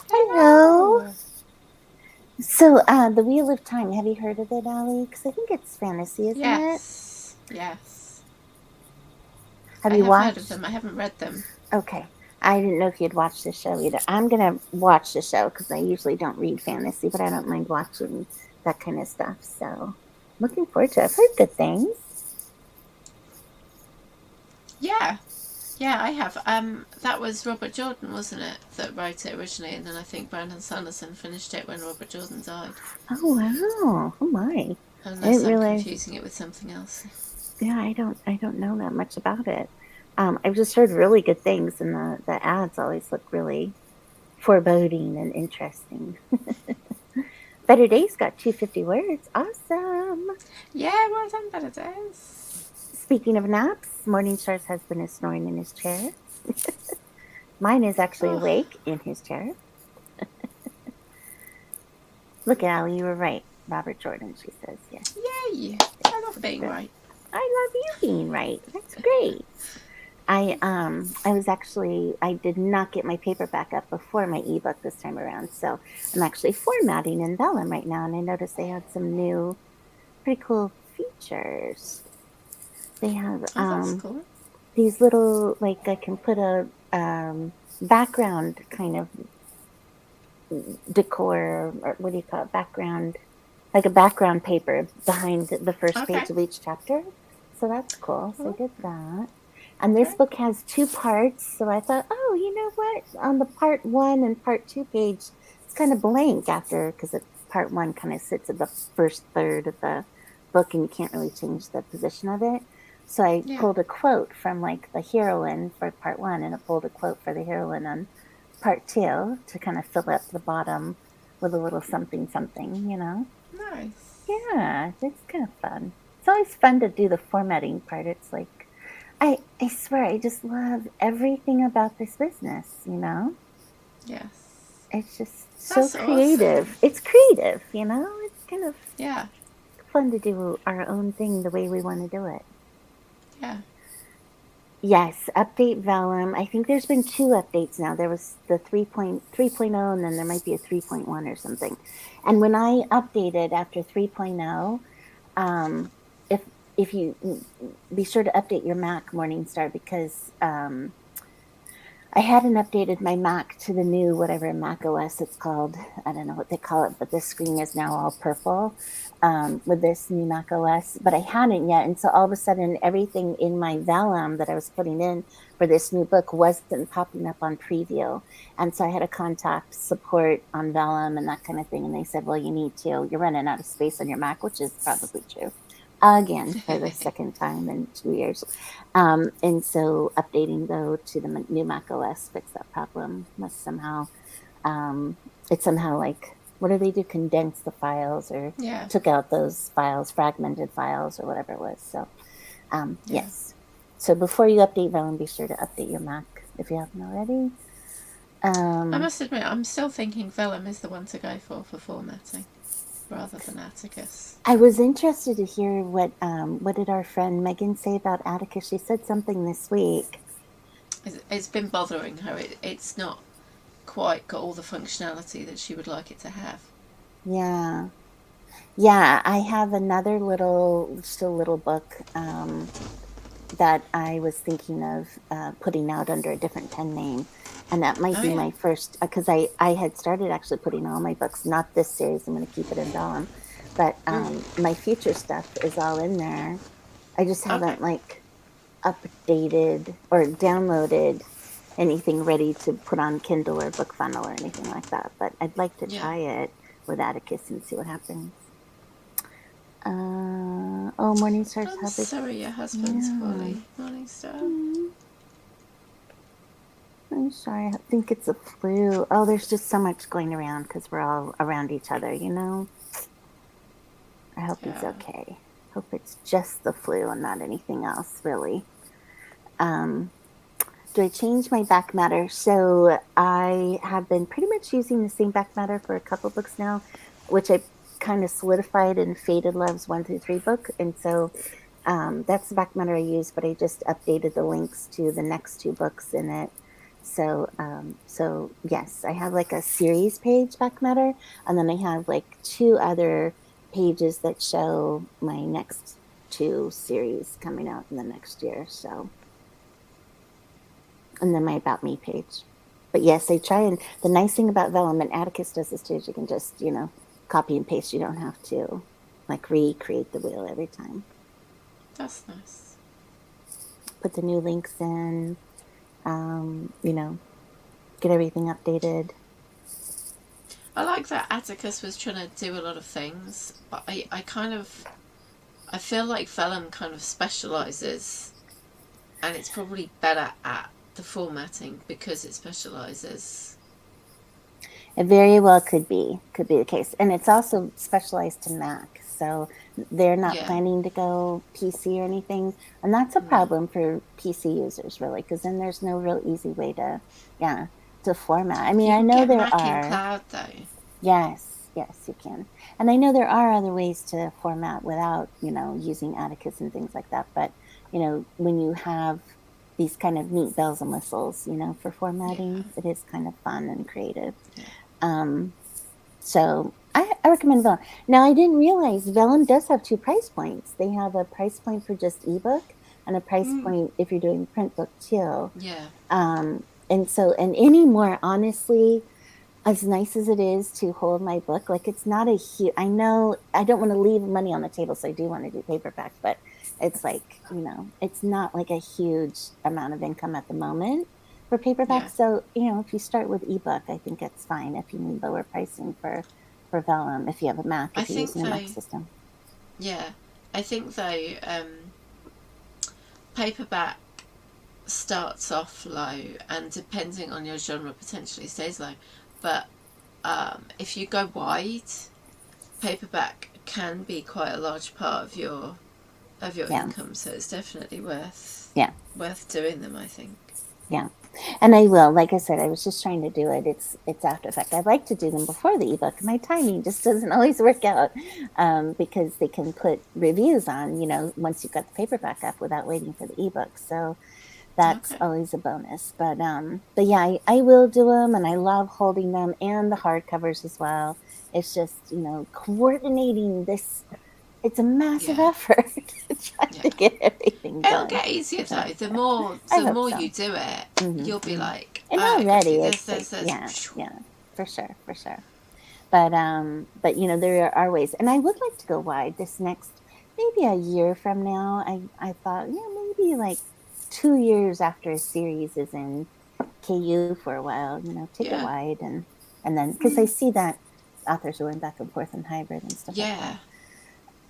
Speaker 2: Hello. So, The Wheel of Time, have you heard of it, Allie? Because I think it's fantasy, isn't it?
Speaker 1: Yes.
Speaker 2: Have
Speaker 1: I
Speaker 2: you
Speaker 1: have
Speaker 2: watched?
Speaker 1: heard of them. I haven't read them.
Speaker 2: Okay. I didn't know if you'd watched the show either. I'm going to watch the show because I usually don't read fantasy, but I don't mind watching that kind of stuff. So, looking forward to it. I've heard good things.
Speaker 1: Yeah. Yeah, I have. That was Robert Jordan, wasn't it, that wrote it originally, and then I think Brandon Sanderson finished it when Robert Jordan died.
Speaker 2: Oh, wow. Oh, my.
Speaker 1: Unless I'm confusing it with something else.
Speaker 2: Yeah, I don't know that much about it. I've just heard really good things, and the ads always look really foreboding and interesting. Better Days got 250 words. Awesome.
Speaker 1: Yeah, well done, Better Days.
Speaker 2: Speaking of naps, Morningstar's husband is snoring in his chair. Mine is actually awake in his chair. Look, Allie, you were right. Robert Jordan, she says. Yes.
Speaker 1: Yay! I love being right.
Speaker 2: I love you being right. That's great. I did not get my paperback up before my ebook this time around, so I'm actually formatting in Vellum right now, and I noticed they had some new, pretty cool features. They have
Speaker 1: that's cool.
Speaker 2: These little, like, I can put a background kind of decor, or what do you call it? Background, like a background paper behind the first page of each chapter. So that's cool. So I did that. And this book has 2 parts, so I thought, oh, you know what? On the part 1 and part 2 page, it's kind of blank after, because part 1 kind of sits at the first third of the book, and you can't really change the position of it. So I pulled a quote from, like, the heroine for part 1, and I pulled a quote for the heroine on part 2 to kind of fill up the bottom with a little something something, you know?
Speaker 1: Nice.
Speaker 2: Yeah, it's kind of fun. It's always fun to do the formatting part. It's like, I swear, I just love everything about this business, you know?
Speaker 1: Yes.
Speaker 2: It's just so creative. Awesome. It's creative, you know? It's kind of fun to do our own thing the way we want to do it.
Speaker 1: Yeah.
Speaker 2: Yes, update Vellum. I think there's been 2 updates now. There was the 3.0, and then there might be a 3.1 or something. And when I updated after 3.0, if you be sure to update your Mac, Morningstar, because I hadn't updated my Mac to the new whatever Mac OS it's called. I don't know what they call it, but the screen is now all purple with this new Mac OS. But I hadn't yet, and so all of a sudden, everything in my Vellum that I was putting in for this new book wasn't popping up on preview. And so I had to contact support on Vellum and that kind of thing, and they said, "Well, you need to. You're running out of space on your Mac," which is probably true. Again, for the second time in 2 years. And so updating, though, to the new Mac OS fixed that problem. Must somehow, it somehow, like, what do they do? Condense the files, or took out those files, fragmented files, or whatever it was. So, yes. So before you update Vellum, be sure to update your Mac if you haven't already.
Speaker 1: I must admit, I'm still thinking Vellum is the one to go for formatting, rather than Atticus.
Speaker 2: I was interested to hear what did our friend Megan say about Atticus. She said something this week.
Speaker 1: It's been bothering her. It's not quite got all the functionality that she would like it to have.
Speaker 2: Yeah. Yeah, I have another little book that I was thinking of putting out under a different pen name. And that might be my first, because I had started actually putting all my books, not this series, I'm going to keep it in Vellum, but my future stuff is all in there. I just haven't like updated or downloaded anything ready to put on Kindle or BookFunnel or anything like that. But I'd like to try it with Atticus and see what happens. Morningstar's
Speaker 1: I'm sorry your husband's poorly, Morningstar.
Speaker 2: I'm sorry. I think it's a flu. Oh, there's just so much going around because we're all around each other, you know? I hope he's okay. Hope it's just the flu and not anything else, really. Do I change my back matter? So I have been pretty much using the same back matter for a couple books now, which I kind of solidified in Faded Love's 1 through 3 book. And so that's the back matter I use, but I just updated the links to the next 2 books in it. So yes, I have like a series page back matter, and then I have like two other pages that show my next two series coming out in the next year. So, and then my About Me page. But yes, I try, and the nice thing about Vellum, and Atticus does this too, is you can just, copy and paste. You don't have to like recreate the wheel every time.
Speaker 1: That's nice.
Speaker 2: Put the new links in, get everything updated.
Speaker 1: I like that Atticus was trying to do a lot of things, but I feel like Vellum kind of specialises, and it's probably better at the formatting because it specialises.
Speaker 2: It very well could be the case, and it's also specialized to Mac, so they're not
Speaker 1: Yeah.
Speaker 2: planning to go PC or anything, and that's a problem for PC users, really, because then there's no real easy way to format. I mean,
Speaker 1: You
Speaker 2: I
Speaker 1: can
Speaker 2: know
Speaker 1: get
Speaker 2: there
Speaker 1: Mac in
Speaker 2: are.
Speaker 1: Cloud though.
Speaker 2: Yes, you can. And I know there are other ways to format without, using Atticus and things like that. But, when you have these kind of neat bells and whistles, for
Speaker 1: Yeah.
Speaker 2: formatting, it is kind of fun and creative.
Speaker 1: Yeah.
Speaker 2: So I recommend Vellum. Now, I didn't realize Vellum does have two price points. They have a price point for just ebook and a price point if you're doing print book too.
Speaker 1: Yeah.
Speaker 2: And anymore, honestly, as nice as it is to hold my book, like it's not a huge, I know I don't want to leave money on the table, so I do want to do paperback, but it's like, it's not like a huge amount of income at the moment for paperback.
Speaker 1: Yeah.
Speaker 2: So, if you start with ebook, I think it's fine if you need lower pricing for Vellum, if you have a Mac,
Speaker 1: I
Speaker 2: if you're
Speaker 1: think
Speaker 2: using a Mac
Speaker 1: though.
Speaker 2: system.
Speaker 1: Yeah. I think though. Paperback starts off low, and depending on your genre, potentially stays low. But if you go wide, paperback can be quite a large part of your
Speaker 2: Yeah.
Speaker 1: income. So it's definitely worth
Speaker 2: Yeah.
Speaker 1: doing them, I think.
Speaker 2: Yeah. And I will, like I said, I was just trying to do it. It's After Effect. I'd like to do them before the ebook. My timing just doesn't always work out because they can put reviews on, once you've got the paperback up without waiting for the ebook. So that's
Speaker 1: Okay.
Speaker 2: always a bonus. But yeah, I will do them, and I love holding them and the hardcovers as well. It's just, coordinating this. It's a massive
Speaker 1: Yeah.
Speaker 2: effort to try
Speaker 1: Yeah.
Speaker 2: to get everything
Speaker 1: It'll
Speaker 2: done.
Speaker 1: get easier
Speaker 2: So
Speaker 1: though. The
Speaker 2: I hope
Speaker 1: more
Speaker 2: so.
Speaker 1: you do it, you'll be
Speaker 2: Hmm.
Speaker 1: like,
Speaker 2: And
Speaker 1: all right, got to do
Speaker 2: already
Speaker 1: this,
Speaker 2: it's like,
Speaker 1: this, this.
Speaker 2: yeah, for sure, for sure. But there are ways, and I would like to go wide this next, maybe a year from now. I thought, maybe like 2 years after a series is in KU for a while, take it
Speaker 1: Yeah.
Speaker 2: wide, and then because I see that authors are going back and forth in hybrid and stuff like
Speaker 1: Yeah.
Speaker 2: that.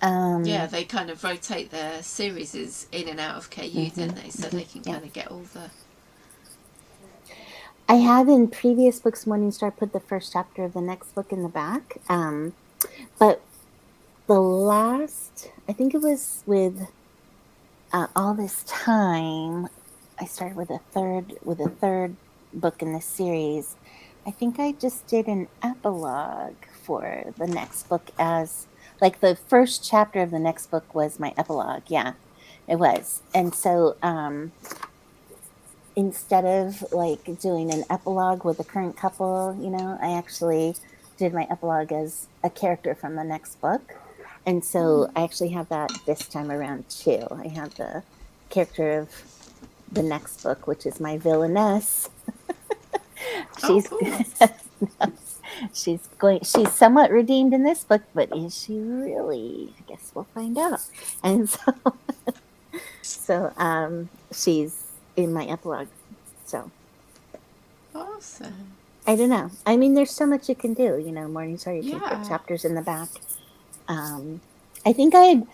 Speaker 1: Yeah,
Speaker 2: Um,
Speaker 1: they kind of rotate their series in and out of KU, don't they? So they can
Speaker 2: yeah.
Speaker 1: kind of get all the.
Speaker 2: I have in previous books, Morningstar put the first chapter of the next book in the back. But the last, I think it was with All This Time, I started with a third book in the series. I think I just did an epilogue for the next book, as like the first chapter of the next book was my epilogue. Yeah, it was. And so instead of like doing an epilogue with the current couple, I actually did my epilogue as a character from the next book. And so I actually have that this time around too. I have the character of the next book, which is my villainess.
Speaker 1: Oh,
Speaker 2: she's
Speaker 1: cool.
Speaker 2: she's somewhat redeemed in this book, but is she really? I guess we'll find out. And so she's in my epilogue. So
Speaker 1: Awesome.
Speaker 2: I don't know. I mean, there's so much you can do. Morningstar, you can put
Speaker 1: Yeah.
Speaker 2: chapters in the back. I think I had,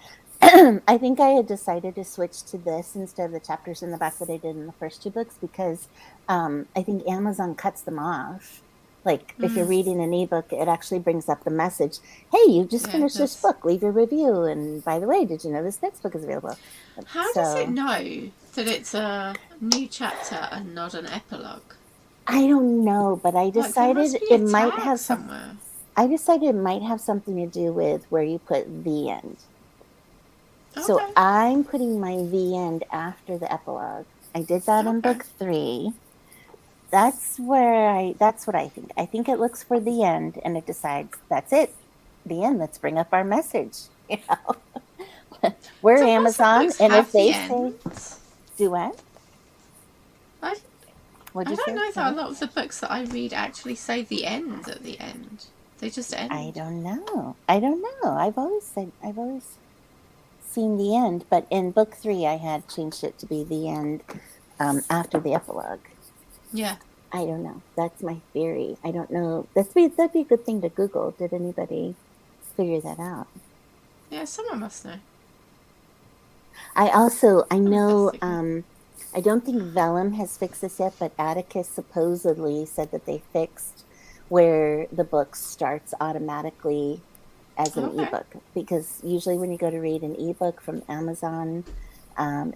Speaker 2: I think I had decided to switch to this instead of the chapters in the back that I did in the first two books because I think Amazon cuts them off. Like if you're reading an ebook, it actually brings up the message, "Hey, you just
Speaker 1: Yeah, it
Speaker 2: finished this
Speaker 1: does.
Speaker 2: book. Leave a review." And by the way, did you know this next book is available?
Speaker 1: How does it
Speaker 2: So
Speaker 1: know that it's a new chapter and not an epilogue?
Speaker 2: I don't know, but I
Speaker 1: Like, there
Speaker 2: decided
Speaker 1: must be a
Speaker 2: it might
Speaker 1: tag
Speaker 2: have some.
Speaker 1: somewhere.
Speaker 2: I decided it might have something to do with where you put the end. So
Speaker 1: Okay.
Speaker 2: I'm putting my the end after the epilogue. I did that in
Speaker 1: Okay.
Speaker 2: book 3. that's what I think. I think it looks for the end and it decides that's it. The end. Let's bring up our message. You know, we're
Speaker 1: Do most of the
Speaker 2: Amazon,
Speaker 1: books
Speaker 2: and if
Speaker 1: have the
Speaker 2: they
Speaker 1: end?
Speaker 2: say do what?
Speaker 1: I,
Speaker 2: What'd
Speaker 1: I
Speaker 2: you
Speaker 1: don't
Speaker 2: say?
Speaker 1: know that a
Speaker 2: Sorry.
Speaker 1: lot of the books that I read actually say the end at the end. They just
Speaker 2: I
Speaker 1: end.
Speaker 2: don't know. I don't know. I've always seen the end, but in book 3, I had changed it to be the end after the epilogue.
Speaker 1: Yeah.
Speaker 2: I don't know. That's my theory. I don't know. That'd be a good thing to Google. Did anybody figure that out?
Speaker 1: Yeah, someone must know.
Speaker 2: I
Speaker 1: I'll
Speaker 2: know,
Speaker 1: investigate.
Speaker 2: I don't think Vellum has fixed this yet, but Atticus supposedly said that they fixed where the book starts automatically as an
Speaker 1: Okay.
Speaker 2: ebook, because usually when you go to read an ebook from Amazon,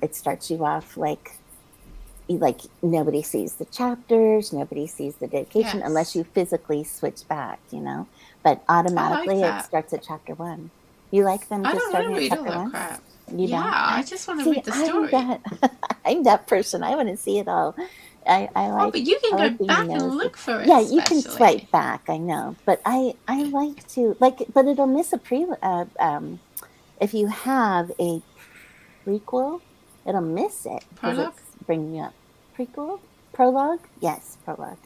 Speaker 2: it starts you off like nobody sees the chapters, nobody sees the dedication unless
Speaker 1: Yes.
Speaker 2: you physically switch back, you know. But
Speaker 1: I like
Speaker 2: automatically it
Speaker 1: that.
Speaker 2: starts at chapter 1. You like them
Speaker 1: I
Speaker 2: just
Speaker 1: don't want
Speaker 2: starting
Speaker 1: to
Speaker 2: at
Speaker 1: read all
Speaker 2: chapter
Speaker 1: that
Speaker 2: 1?
Speaker 1: crap.
Speaker 2: You
Speaker 1: Yeah,
Speaker 2: don't?
Speaker 1: I just want to
Speaker 2: See,
Speaker 1: read the
Speaker 2: I'm
Speaker 1: story.
Speaker 2: that I'm that person. I want to see it all.
Speaker 1: Oh, but you
Speaker 2: I
Speaker 1: can
Speaker 2: like
Speaker 1: go
Speaker 2: being
Speaker 1: back and
Speaker 2: nosy.
Speaker 1: look for it,
Speaker 2: Yeah, you can
Speaker 1: especially.
Speaker 2: swipe back, I know, but I like to like, but it'll miss a if you have a prequel, it'll miss it because
Speaker 1: Prologue?
Speaker 2: it's bringing you up. Prequel? Prologue? Yes, prologue.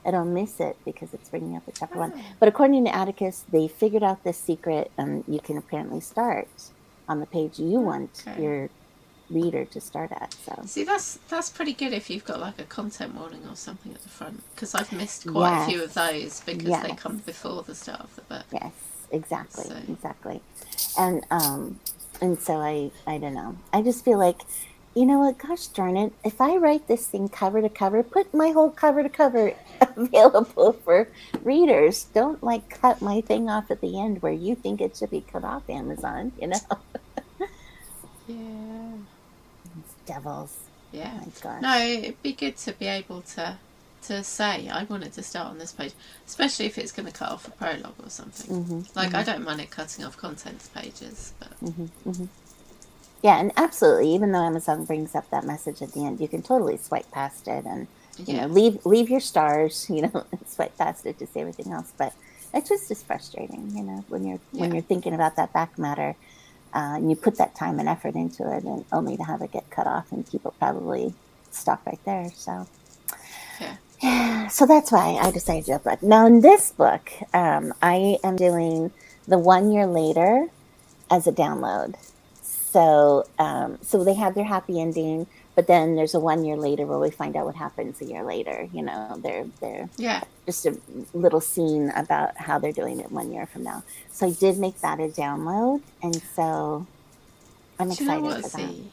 Speaker 2: It'll miss it because it's bringing up at chapter 1.
Speaker 1: Oh,
Speaker 2: But according to Atticus, they figured out this secret, and you can apparently start on the page you want
Speaker 1: okay.
Speaker 2: your reader to start at. So,
Speaker 1: See, that's pretty good if you've got like a content warning or something at the front, because I've missed quite a
Speaker 2: yes,
Speaker 1: few of those because they
Speaker 2: yes,
Speaker 1: come before the start of the book.
Speaker 2: yes, exactly,
Speaker 1: So,
Speaker 2: exactly. And so I don't know. I just feel like, you know what, gosh darn it, if I write this thing cover to cover, put my whole cover to cover available for readers. Don't like cut my thing off at the end where you think it should be cut off, Amazon, you know.
Speaker 1: yeah.
Speaker 2: It's devils.
Speaker 1: Yeah.
Speaker 2: My
Speaker 1: No,
Speaker 2: gosh.
Speaker 1: it'd be good to be able to say I wanted to start on this page, especially if it's going to cut off a prologue or something.
Speaker 2: Mm-hmm,
Speaker 1: Like I
Speaker 2: mm-hmm,
Speaker 1: don't mind it cutting off contents pages, but
Speaker 2: mm-hmm, mm-hmm. Yeah, and absolutely, even though Amazon brings up that message at the end, you can totally swipe past it and, you know,
Speaker 1: yes,
Speaker 2: leave your stars, you know, and swipe past it to see everything else. But it just is frustrating, you know, when
Speaker 1: yeah,
Speaker 2: you're thinking about that back matter, and you put that time and effort into it, and only to have it get cut off, and people probably stop right there. So
Speaker 1: yeah.
Speaker 2: yeah, so that's why I decided to upload. Now in this book, I am doing the 1 year later as a download. So, so they have their happy ending, but then there's a 1 year later where we find out what happens a year later. You know, they're
Speaker 1: Yeah.
Speaker 2: just a little scene about how they're doing it 1 year from now. So I did make that a download, and so I'm
Speaker 1: Do you know
Speaker 2: excited
Speaker 1: what,
Speaker 2: for that.
Speaker 1: Z?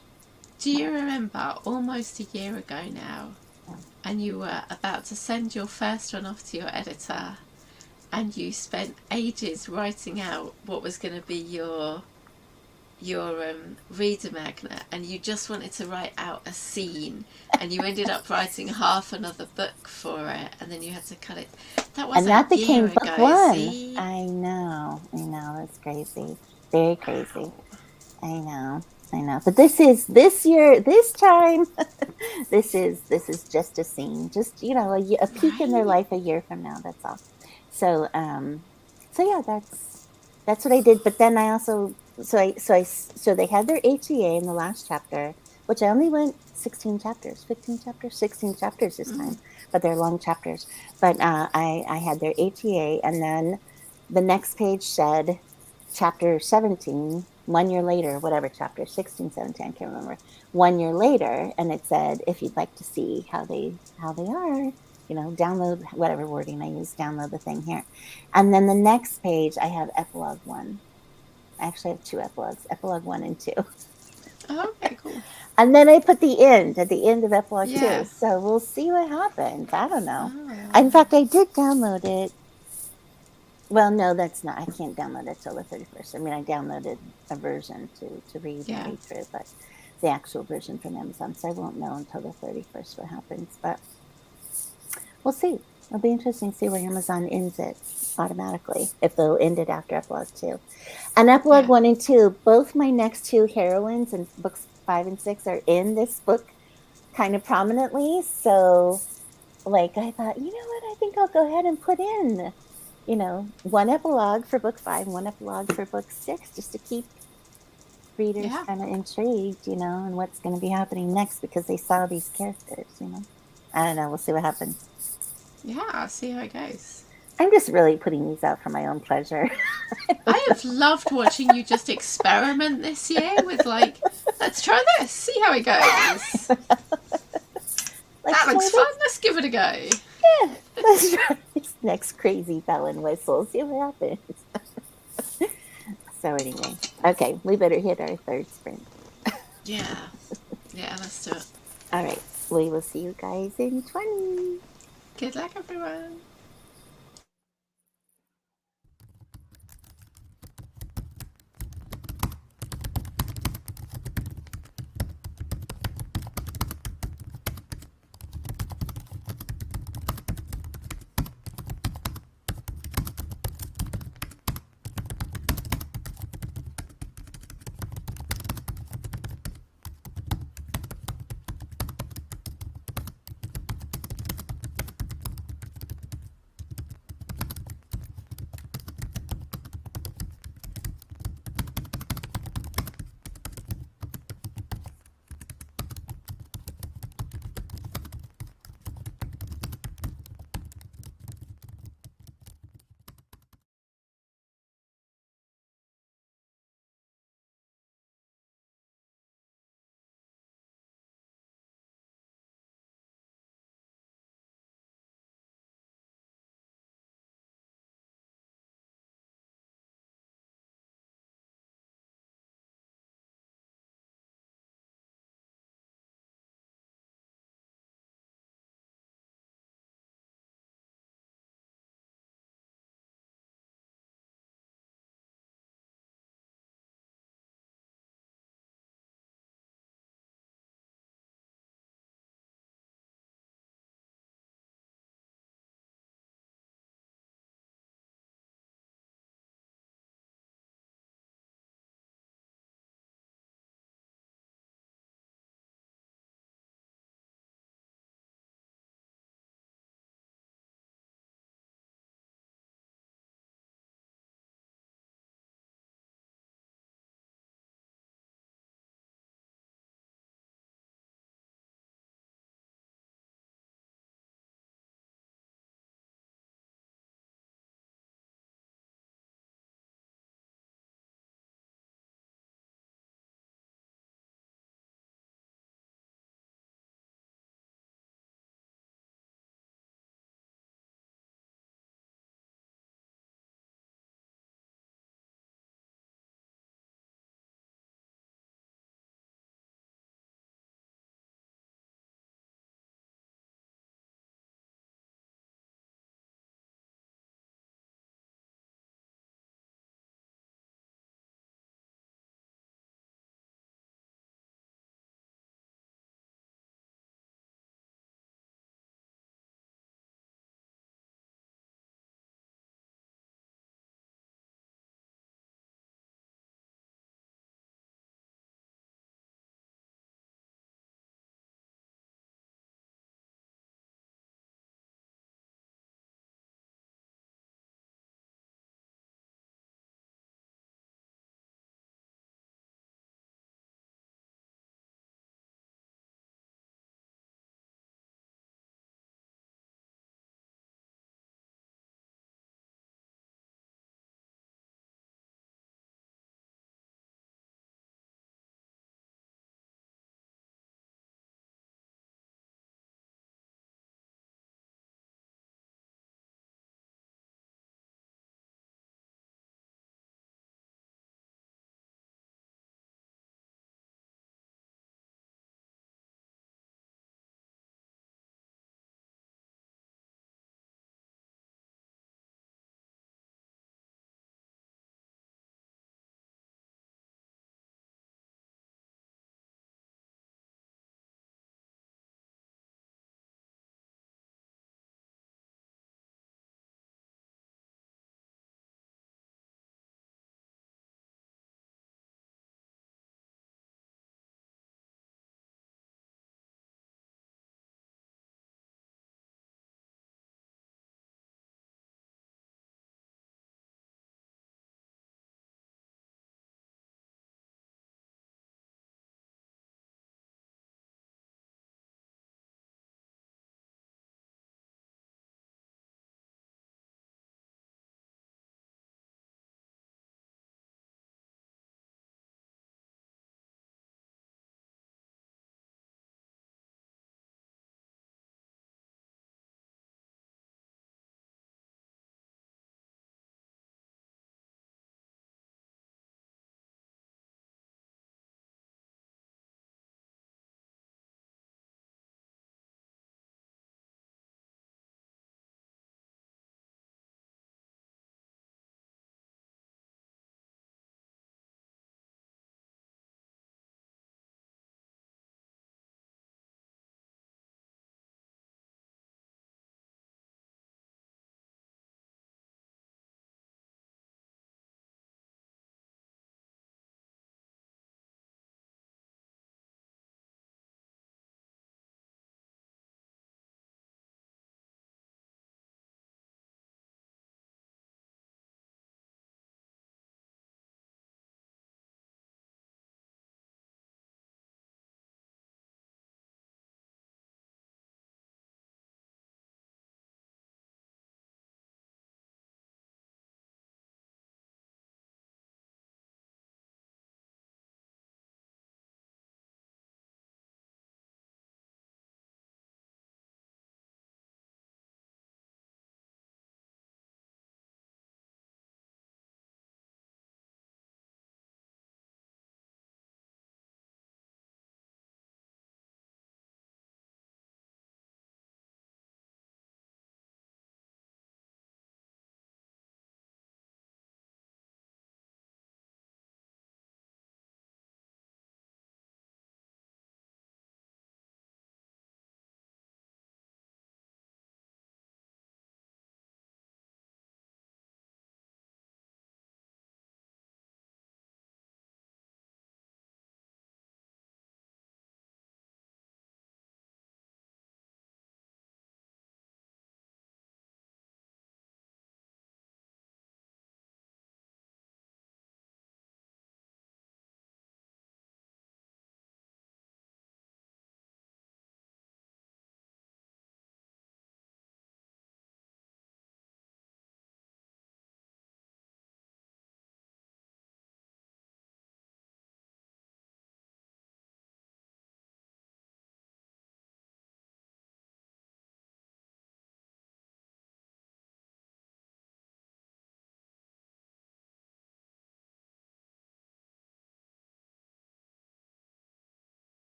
Speaker 1: Do you remember almost a year ago now,
Speaker 2: Yeah.
Speaker 1: and you were about to send your first one off to your editor, and you spent ages writing out what was going to be your reader magnet, and you just wanted to write out a scene, and you ended up writing half another book for it, and then you had to cut it. That was
Speaker 2: And
Speaker 1: a
Speaker 2: that became
Speaker 1: year
Speaker 2: book
Speaker 1: ago.
Speaker 2: 1.
Speaker 1: See?
Speaker 2: I know, that's crazy. Very crazy. I know. But this year, this time, this is just a scene, just, you know, a peek in their
Speaker 1: Right?
Speaker 2: life a year from now. That's all. So, so yeah, that's what I did. But then I also, so they had their HEA in the last chapter, which I only went 16 chapters, 15 chapters, 16 chapters this
Speaker 1: Mm.
Speaker 2: time, but they're long chapters. But I had their HEA, and then the next page said chapter 17, 1 year later, whatever chapter, 16, 17, I can't remember, 1 year later, and it said, if you'd like to see how they are, you know, download whatever wording I use, download the thing here. And then the next page, I have epilogue 1. I actually have 2 epilogues, epilogue 1 and 2.
Speaker 1: Oh, okay, cool.
Speaker 2: And then I put the end at the end of epilogue 2.
Speaker 1: Yeah.
Speaker 2: So we'll see what happens. I don't know. In
Speaker 1: Oh.
Speaker 2: fact, I did download it. Well, no, that's not. I can't download it till the 31st. I mean, I downloaded a version to read and
Speaker 1: Yeah.
Speaker 2: read through, but the actual version from Amazon. So I won't know until the 31st what happens. But we'll see. It'll be interesting to see where Amazon ends it automatically, if they'll end it after epilogue 2. And epilogue
Speaker 1: Yeah.
Speaker 2: 1 and 2, both my next 2 heroines in books 5 and 6 are in this book kind of prominently. So like I thought, you know what? I think I'll go ahead and put in, one epilogue for book 5, one epilogue for book 6, just to keep readers
Speaker 1: Yeah.
Speaker 2: kind of intrigued, and what's going to be happening next because they saw these characters. I don't know. We'll see what happens.
Speaker 1: Yeah, I'll see how it goes.
Speaker 2: I'm just really putting these out for my own pleasure.
Speaker 1: I have loved watching you just experiment this year with like, let's try this, see how it goes. That looks fun, let's give it a go.
Speaker 2: Yeah, let's try this next crazy bell and whistle, see what happens. So anyway, okay, we better hit our third sprint.
Speaker 1: Yeah. Yeah, let's do it.
Speaker 2: All right, we will see you guys in 20.
Speaker 1: Good luck, everyone.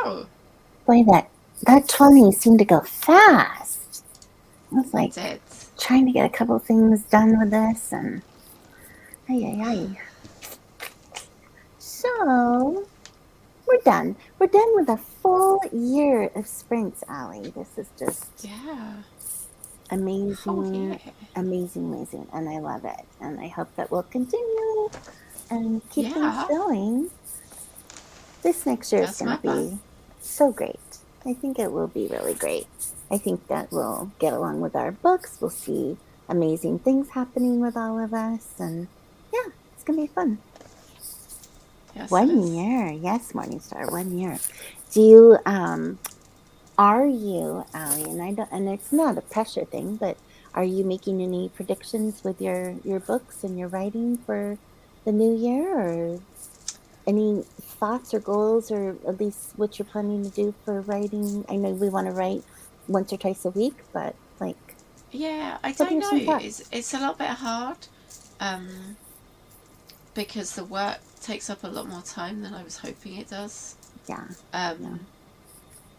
Speaker 1: Oh,
Speaker 2: Boy, that 20 seemed to go fast. I was
Speaker 1: it
Speaker 2: like
Speaker 1: did.
Speaker 2: trying to get a couple things done with this, and ay. So we're done. We're done with a full year of sprints, Allie. This is just
Speaker 1: Yeah. Oh,
Speaker 2: amazing,
Speaker 1: yeah.
Speaker 2: amazing, and I love it. And I hope that we'll continue and keep things
Speaker 1: Yeah.
Speaker 2: going. This next year is
Speaker 1: That's
Speaker 2: going
Speaker 1: my
Speaker 2: to
Speaker 1: plan.
Speaker 2: be so great. I think it will be really great. I think that we'll get along with our books. We'll see amazing things happening with all of us. And yeah, it's going to be fun.
Speaker 1: Yes, it
Speaker 2: 1
Speaker 1: is.
Speaker 2: year. Yes, Morningstar, 1 year. Do you, are you, Allie, and I don't, and it's not a pressure thing, but are you making any predictions with your books and your writing for the new year, or any thoughts or goals, or at least what you're planning to do for writing? I know we want to write once or twice a week, but like,
Speaker 1: Yeah, I
Speaker 2: what
Speaker 1: don't
Speaker 2: are
Speaker 1: know.
Speaker 2: some thoughts?
Speaker 1: It's a lot bit hard, um, because the work takes up a lot more time than I was hoping it does.
Speaker 2: Yeah, yeah.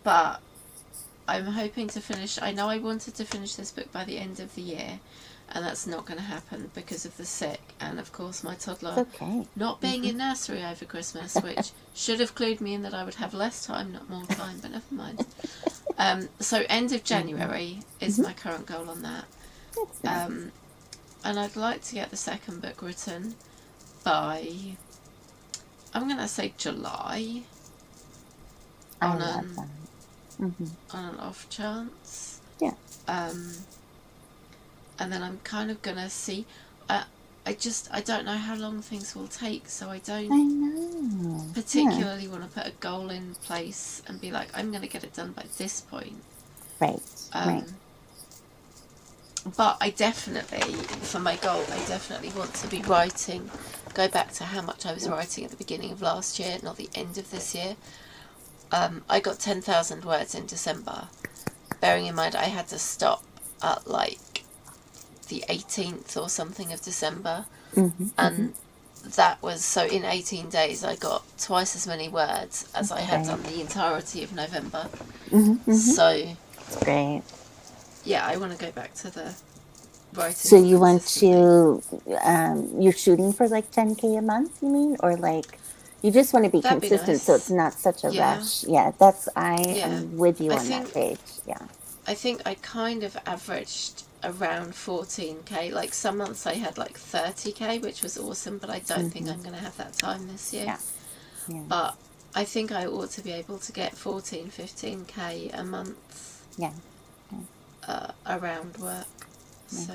Speaker 1: But I'm hoping to finish. I know I wanted to finish this book by the end of the year, and that's not going to happen because of the sick, and of course my
Speaker 2: It's
Speaker 1: toddler
Speaker 2: okay.
Speaker 1: not being in nursery over Christmas, which should have clued me in that I would have less time, not more time, but never mind. So end of January is my current goal on that.
Speaker 2: That's nice.
Speaker 1: And I'd like to get the second book written by, I'm going to say July,
Speaker 2: I
Speaker 1: on
Speaker 2: love
Speaker 1: an,
Speaker 2: that.
Speaker 1: on an off chance.
Speaker 2: Yeah.
Speaker 1: And then I'm kind of going to see. I don't know how long things will take, so I don't
Speaker 2: I know.
Speaker 1: particularly want to put a goal in place and be like, I'm going to get it done by this point.
Speaker 2: Right. Right.
Speaker 1: But I definitely, for my goal, I definitely want to be writing, go back to how much I was writing at the beginning of last year, not the end of this year. I got 10,000 words in December, bearing in mind I had to stop at like the 18th or something of December. And that was, so in 18 days I got twice as many words as I had done the entirety of November. So
Speaker 2: That's great.
Speaker 1: yeah, I want to go back to the writing.
Speaker 2: So you want to, you're shooting for like 10K a month, you mean? Or like, you just want to be
Speaker 1: That'd be
Speaker 2: consistent, so it's
Speaker 1: nice.
Speaker 2: not such a
Speaker 1: Yeah.
Speaker 2: rush. Yeah, that's, I
Speaker 1: Yeah.
Speaker 2: am with you
Speaker 1: I
Speaker 2: on
Speaker 1: think-
Speaker 2: that page. Yeah.
Speaker 1: I think I kind of averaged around 14K. Like some months I had like 30K, which was awesome, but I don't think I'm going to have that time this year.
Speaker 2: Yeah. Yeah.
Speaker 1: But I think I ought to be able to get 14, 15K a month
Speaker 2: Yeah.
Speaker 1: around work. So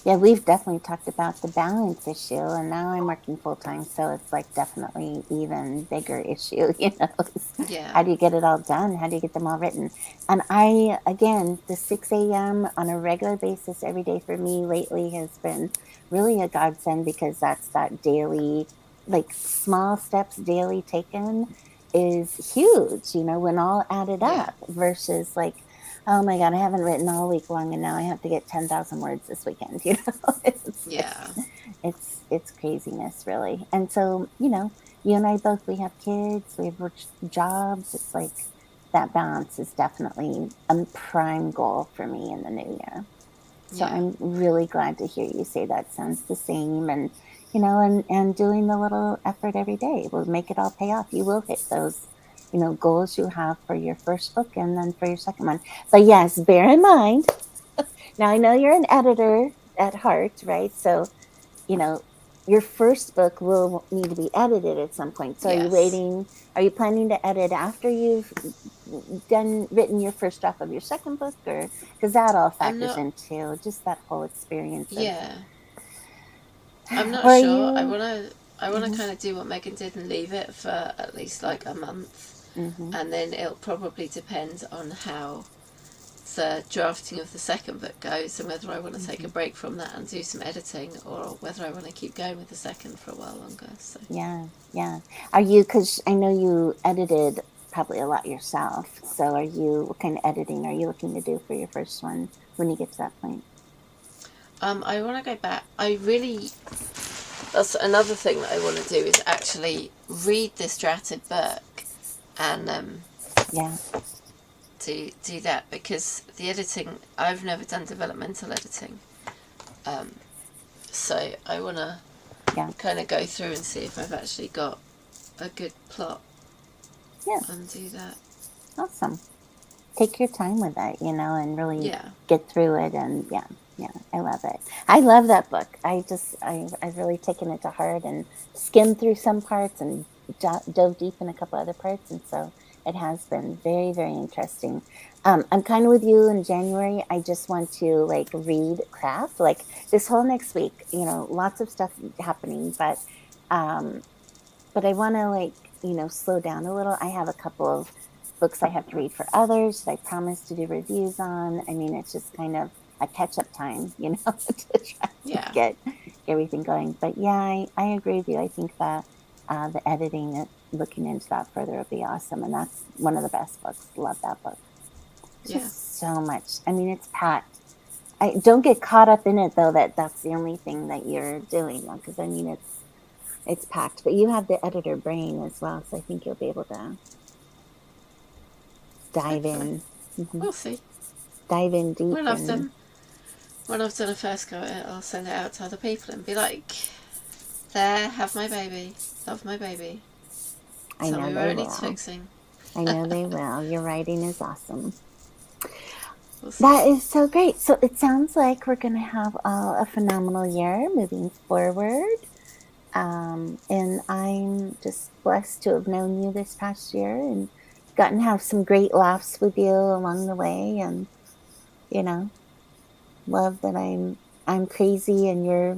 Speaker 2: Yeah, we've definitely talked about the balance issue, and now I'm working full time, so it's like definitely even bigger issue, you know.
Speaker 1: yeah.
Speaker 2: How do you get it all done? How do you get them all written? And I, again, the 6 a.m. on a regular basis every day for me lately has been really a godsend, because that's that daily, like small steps daily taken is huge, you know, when all added up, versus like, oh my God, I haven't written all week long and now I have to get 10,000 words this weekend, you know? It's craziness, really. And so, you know, you and I both, we have kids, we have jobs. It's like that balance is definitely a prime goal for me in the new year. So I'm really glad to hear you say that sounds the same. And, you know, and doing the little effort every day will make it all pay off. You will hit those, you know, goals you have for your first book and then for your second one. But yes, bear in mind, now I know you're an editor at heart, right? So, you know, your first book will need to be edited at some point. So are you planning to edit after you've written your first draft of your second book, or because that all factors into just that whole experience?
Speaker 1: I'm not sure. I want to kind of do what Megan did and leave it for at least like a month, and then it'll probably depend on how the drafting of the second book goes, and whether I want to take a break from that and do some editing, or whether I want to keep going with the second for a while longer. So
Speaker 2: yeah. Are you, because I know you edited probably a lot yourself, so what kind of editing are you looking to do for your first one when you get to that point?
Speaker 1: I want to go back. That's another thing that I want to do, is actually read this drafted book and
Speaker 2: Yeah.
Speaker 1: do that, because the editing, I've never done developmental editing, so I want to kind of go through and see if I've actually got a good plot and do that.
Speaker 2: Awesome. Take your time with it, and really get through it. And I love it. I love that book. I've really taken it to heart and skimmed through some parts and dove deep in a couple other parts. And so it has been very, very interesting. I'm kind of with you in January. I just want to read craft this whole next week, lots of stuff happening, but I want to slow down a little. I have a couple of books I have to read for others that I promised to do reviews on. I mean, it's just kind of a catch-up time, to try to get everything going. But I agree with you. I think that the editing, looking into that further would be awesome. And that's one of the best books. Love that book. Just so much. I mean, it's packed. I don't get caught up in it, though, that's the only thing that you're doing. Because, I mean, it's packed. But you have the editor brain as well. So I think you'll be able to dive in.
Speaker 1: We'll see.
Speaker 2: Dive in deep.
Speaker 1: When I've done a first go at it, I'll send it out to other people and be like, there, have my baby. Love my baby. Tell me where it needs fixing.
Speaker 2: I know they will. Your writing is awesome. That is so great. So it sounds like we're going to have a phenomenal year moving forward. And I'm just blessed to have known you this past year and gotten to have some great laughs with you along the way. And, love that I'm crazy and you're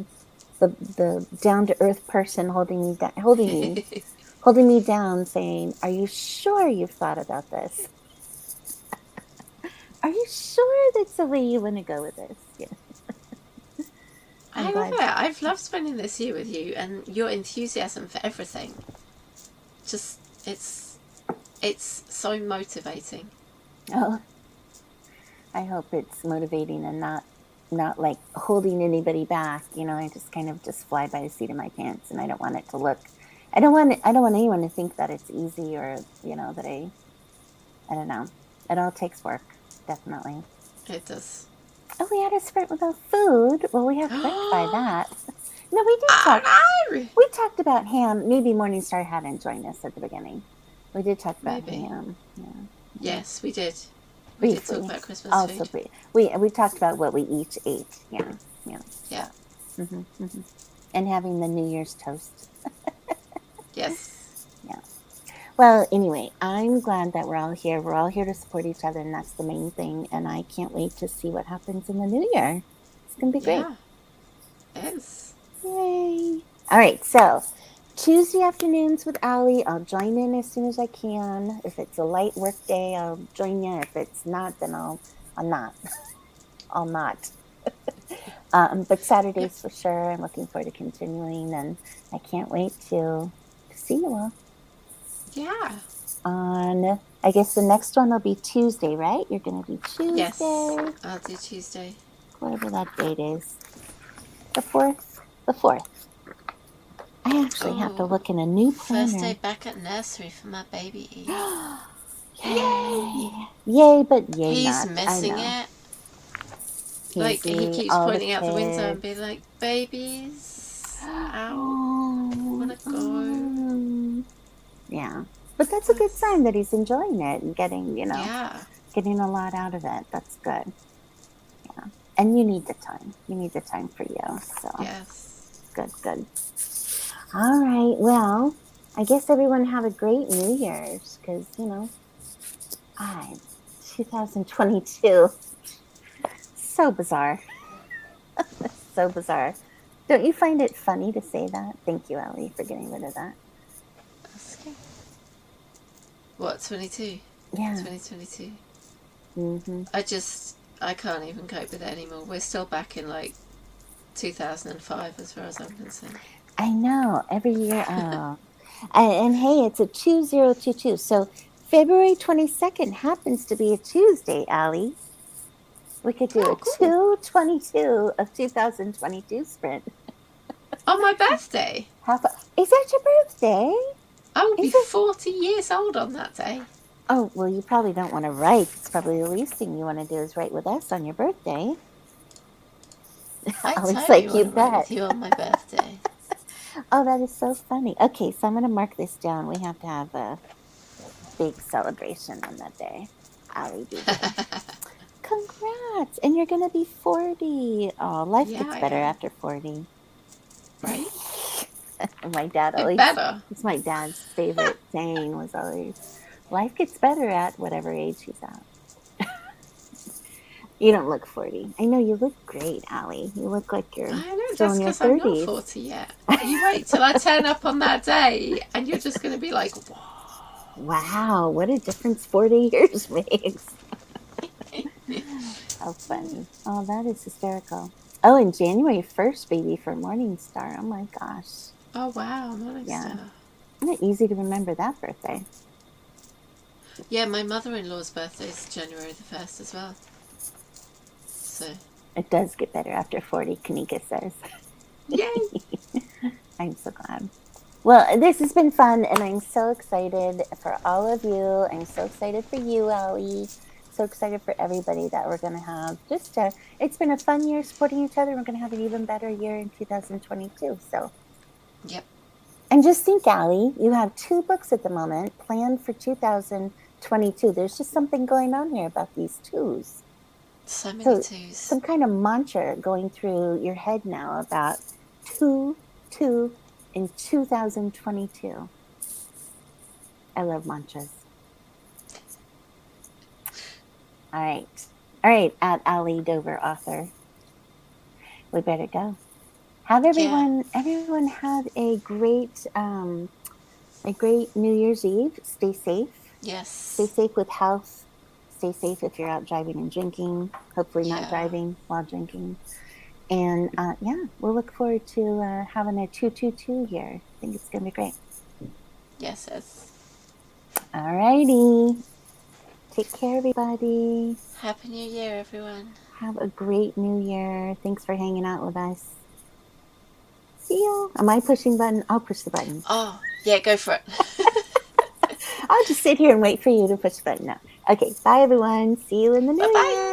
Speaker 2: the down to earth person holding me down, saying, "Are you sure you've thought about this? Are you sure that's the way you want to go with this?" Yeah.
Speaker 1: I love it. I've loved spending this year with you, and your enthusiasm for everything. Just it's so motivating.
Speaker 2: Oh, I hope it's motivating and not like holding anybody back. I just kind of just fly by the seat of my pants, and I don't want it to look. I don't want anyone to think that it's easy or that I don't know. It all takes work, definitely.
Speaker 1: It does.
Speaker 2: Oh, we had a sprint without food. Well, we have rectified that. No, we did talk.
Speaker 1: No.
Speaker 2: We talked about ham. Maybe Morningstar hadn't joined us at the beginning. We did talk about ham. Yeah.
Speaker 1: Yes, we did. We did talk about Christmas food.
Speaker 2: We talked about what we each ate. Yeah.
Speaker 1: Mm-hmm.
Speaker 2: And having the New Year's toast.
Speaker 1: Yes.
Speaker 2: Yeah. Well, anyway, I'm glad that we're all here. We're all here to support each other, and that's the main thing. And I can't wait to see what happens in the new year. It's going to be great.
Speaker 1: Yeah. It is.
Speaker 2: Yay. All right, so Tuesday afternoons with Allie. I'll join in as soon as I can. If it's a light work day, I'll join you. If it's not, then I'll not. I'll not. But Saturdays for sure. I'm looking forward to continuing, and I can't wait to see you all.
Speaker 1: Yeah.
Speaker 2: I guess the next one will be Tuesday, right? You're going to do Tuesday.
Speaker 1: Yes, I'll do Tuesday.
Speaker 2: Whatever that date is. The 4th? The 4th. I actually have to look in a new planner.
Speaker 1: First day back at nursery for my baby Eve.
Speaker 2: Yay! Yay, but yay
Speaker 1: He's
Speaker 2: not.
Speaker 1: missing it. Like, he keeps pointing out the window and being like, babies, out, wanna go.
Speaker 2: Yeah. But that's a good sign that he's enjoying it and getting, getting a lot out of it. That's good. Yeah. And you need the time. You need the time for you. So
Speaker 1: yes.
Speaker 2: Good. All right. Well, I guess everyone have a great New Year's because, 2022. So bizarre. So bizarre. Don't you find it funny to say that? Thank you, Ellie, for getting rid of that.
Speaker 1: That's okay. What, 22?
Speaker 2: Yeah.
Speaker 1: 2022.
Speaker 2: Mm-hmm.
Speaker 1: I can't even cope with it anymore. We're still back in 2005 as far as I'm concerned.
Speaker 2: I know. Every year. Oh. and hey, it's a 2022. So February 22nd happens to be a Tuesday, Allie. We could do a 2/22 of 2022 sprint.
Speaker 1: On my birthday?
Speaker 2: Is that your birthday?
Speaker 1: I will be 40 years old on that day.
Speaker 2: Oh, well, you probably don't want to write. It's probably the least thing you want to do is write with us on your birthday.
Speaker 1: I
Speaker 2: Ali's
Speaker 1: totally
Speaker 2: like,
Speaker 1: want
Speaker 2: you
Speaker 1: to write
Speaker 2: bet.
Speaker 1: with you on my birthday.
Speaker 2: Oh, that is so funny. Okay, so I'm going to mark this down. We have to have a big celebration on that day. Ali BB. Congrats. And you're going to be 40. Oh, life
Speaker 1: Yeah,
Speaker 2: gets
Speaker 1: I
Speaker 2: better
Speaker 1: am.
Speaker 2: after 40.
Speaker 1: Right?
Speaker 2: My dad
Speaker 1: It
Speaker 2: always,
Speaker 1: better.
Speaker 2: it's my dad's favorite saying was always, life gets better at whatever age he's at. You don't look 40. I know you look great, Ali. You look like you're
Speaker 1: I know,
Speaker 2: still
Speaker 1: that's
Speaker 2: in your
Speaker 1: because I'm not
Speaker 2: 30s.
Speaker 1: 40 yet. You wait till I turn up on that day and you're just going to be like, whoa.
Speaker 2: Wow, what a difference 40 years makes. How funny. Oh, that is hysterical. Oh, and January 1st, baby, for Morningstar. Oh my gosh.
Speaker 1: Oh, wow,
Speaker 2: Yeah.
Speaker 1: Morningstar.
Speaker 2: Isn't it easy to remember that birthday?
Speaker 1: Yeah, my mother-in-law's birthday is January the 1st as well. So,
Speaker 2: It does get better after 40, Kanika says.
Speaker 1: yay!
Speaker 2: I'm so glad. Well, this has been fun, and I'm so excited for all of you. I'm so excited for you, Ali. So excited for everybody that we're going to have. It's been a fun year supporting each other. We're going to have an even better year in 2022. So,
Speaker 1: Yep.
Speaker 2: and just think, Ali, you have 2 books at the moment planned for 2022. There's just something going on here about these twos.
Speaker 1: So many
Speaker 2: So,
Speaker 1: twos.
Speaker 2: some kind of mantra going through your head now about two, two in 2022. I love mantras. All right. All right. At Ali Dover author. We better go. Have
Speaker 1: Yeah.
Speaker 2: everyone have a great New Year's Eve. Stay safe. Stay
Speaker 1: Yes.
Speaker 2: safe with health. Stay safe if you're out driving and drinking. Hopefully not
Speaker 1: Yeah.
Speaker 2: driving while drinking. And yeah, we'll look forward to having a 222 here. I think it's going to be great.
Speaker 1: Yes, yes.
Speaker 2: All righty. Take care, everybody.
Speaker 1: Happy New Year, everyone.
Speaker 2: Have a great new year. Thanks for hanging out with us. See you. Am I pushing button? I'll push the button.
Speaker 1: Oh, yeah, go for it.
Speaker 2: I'll just sit here and wait for you to push the button now. Okay, bye everyone. See you in the new
Speaker 1: Bye-bye.
Speaker 2: year.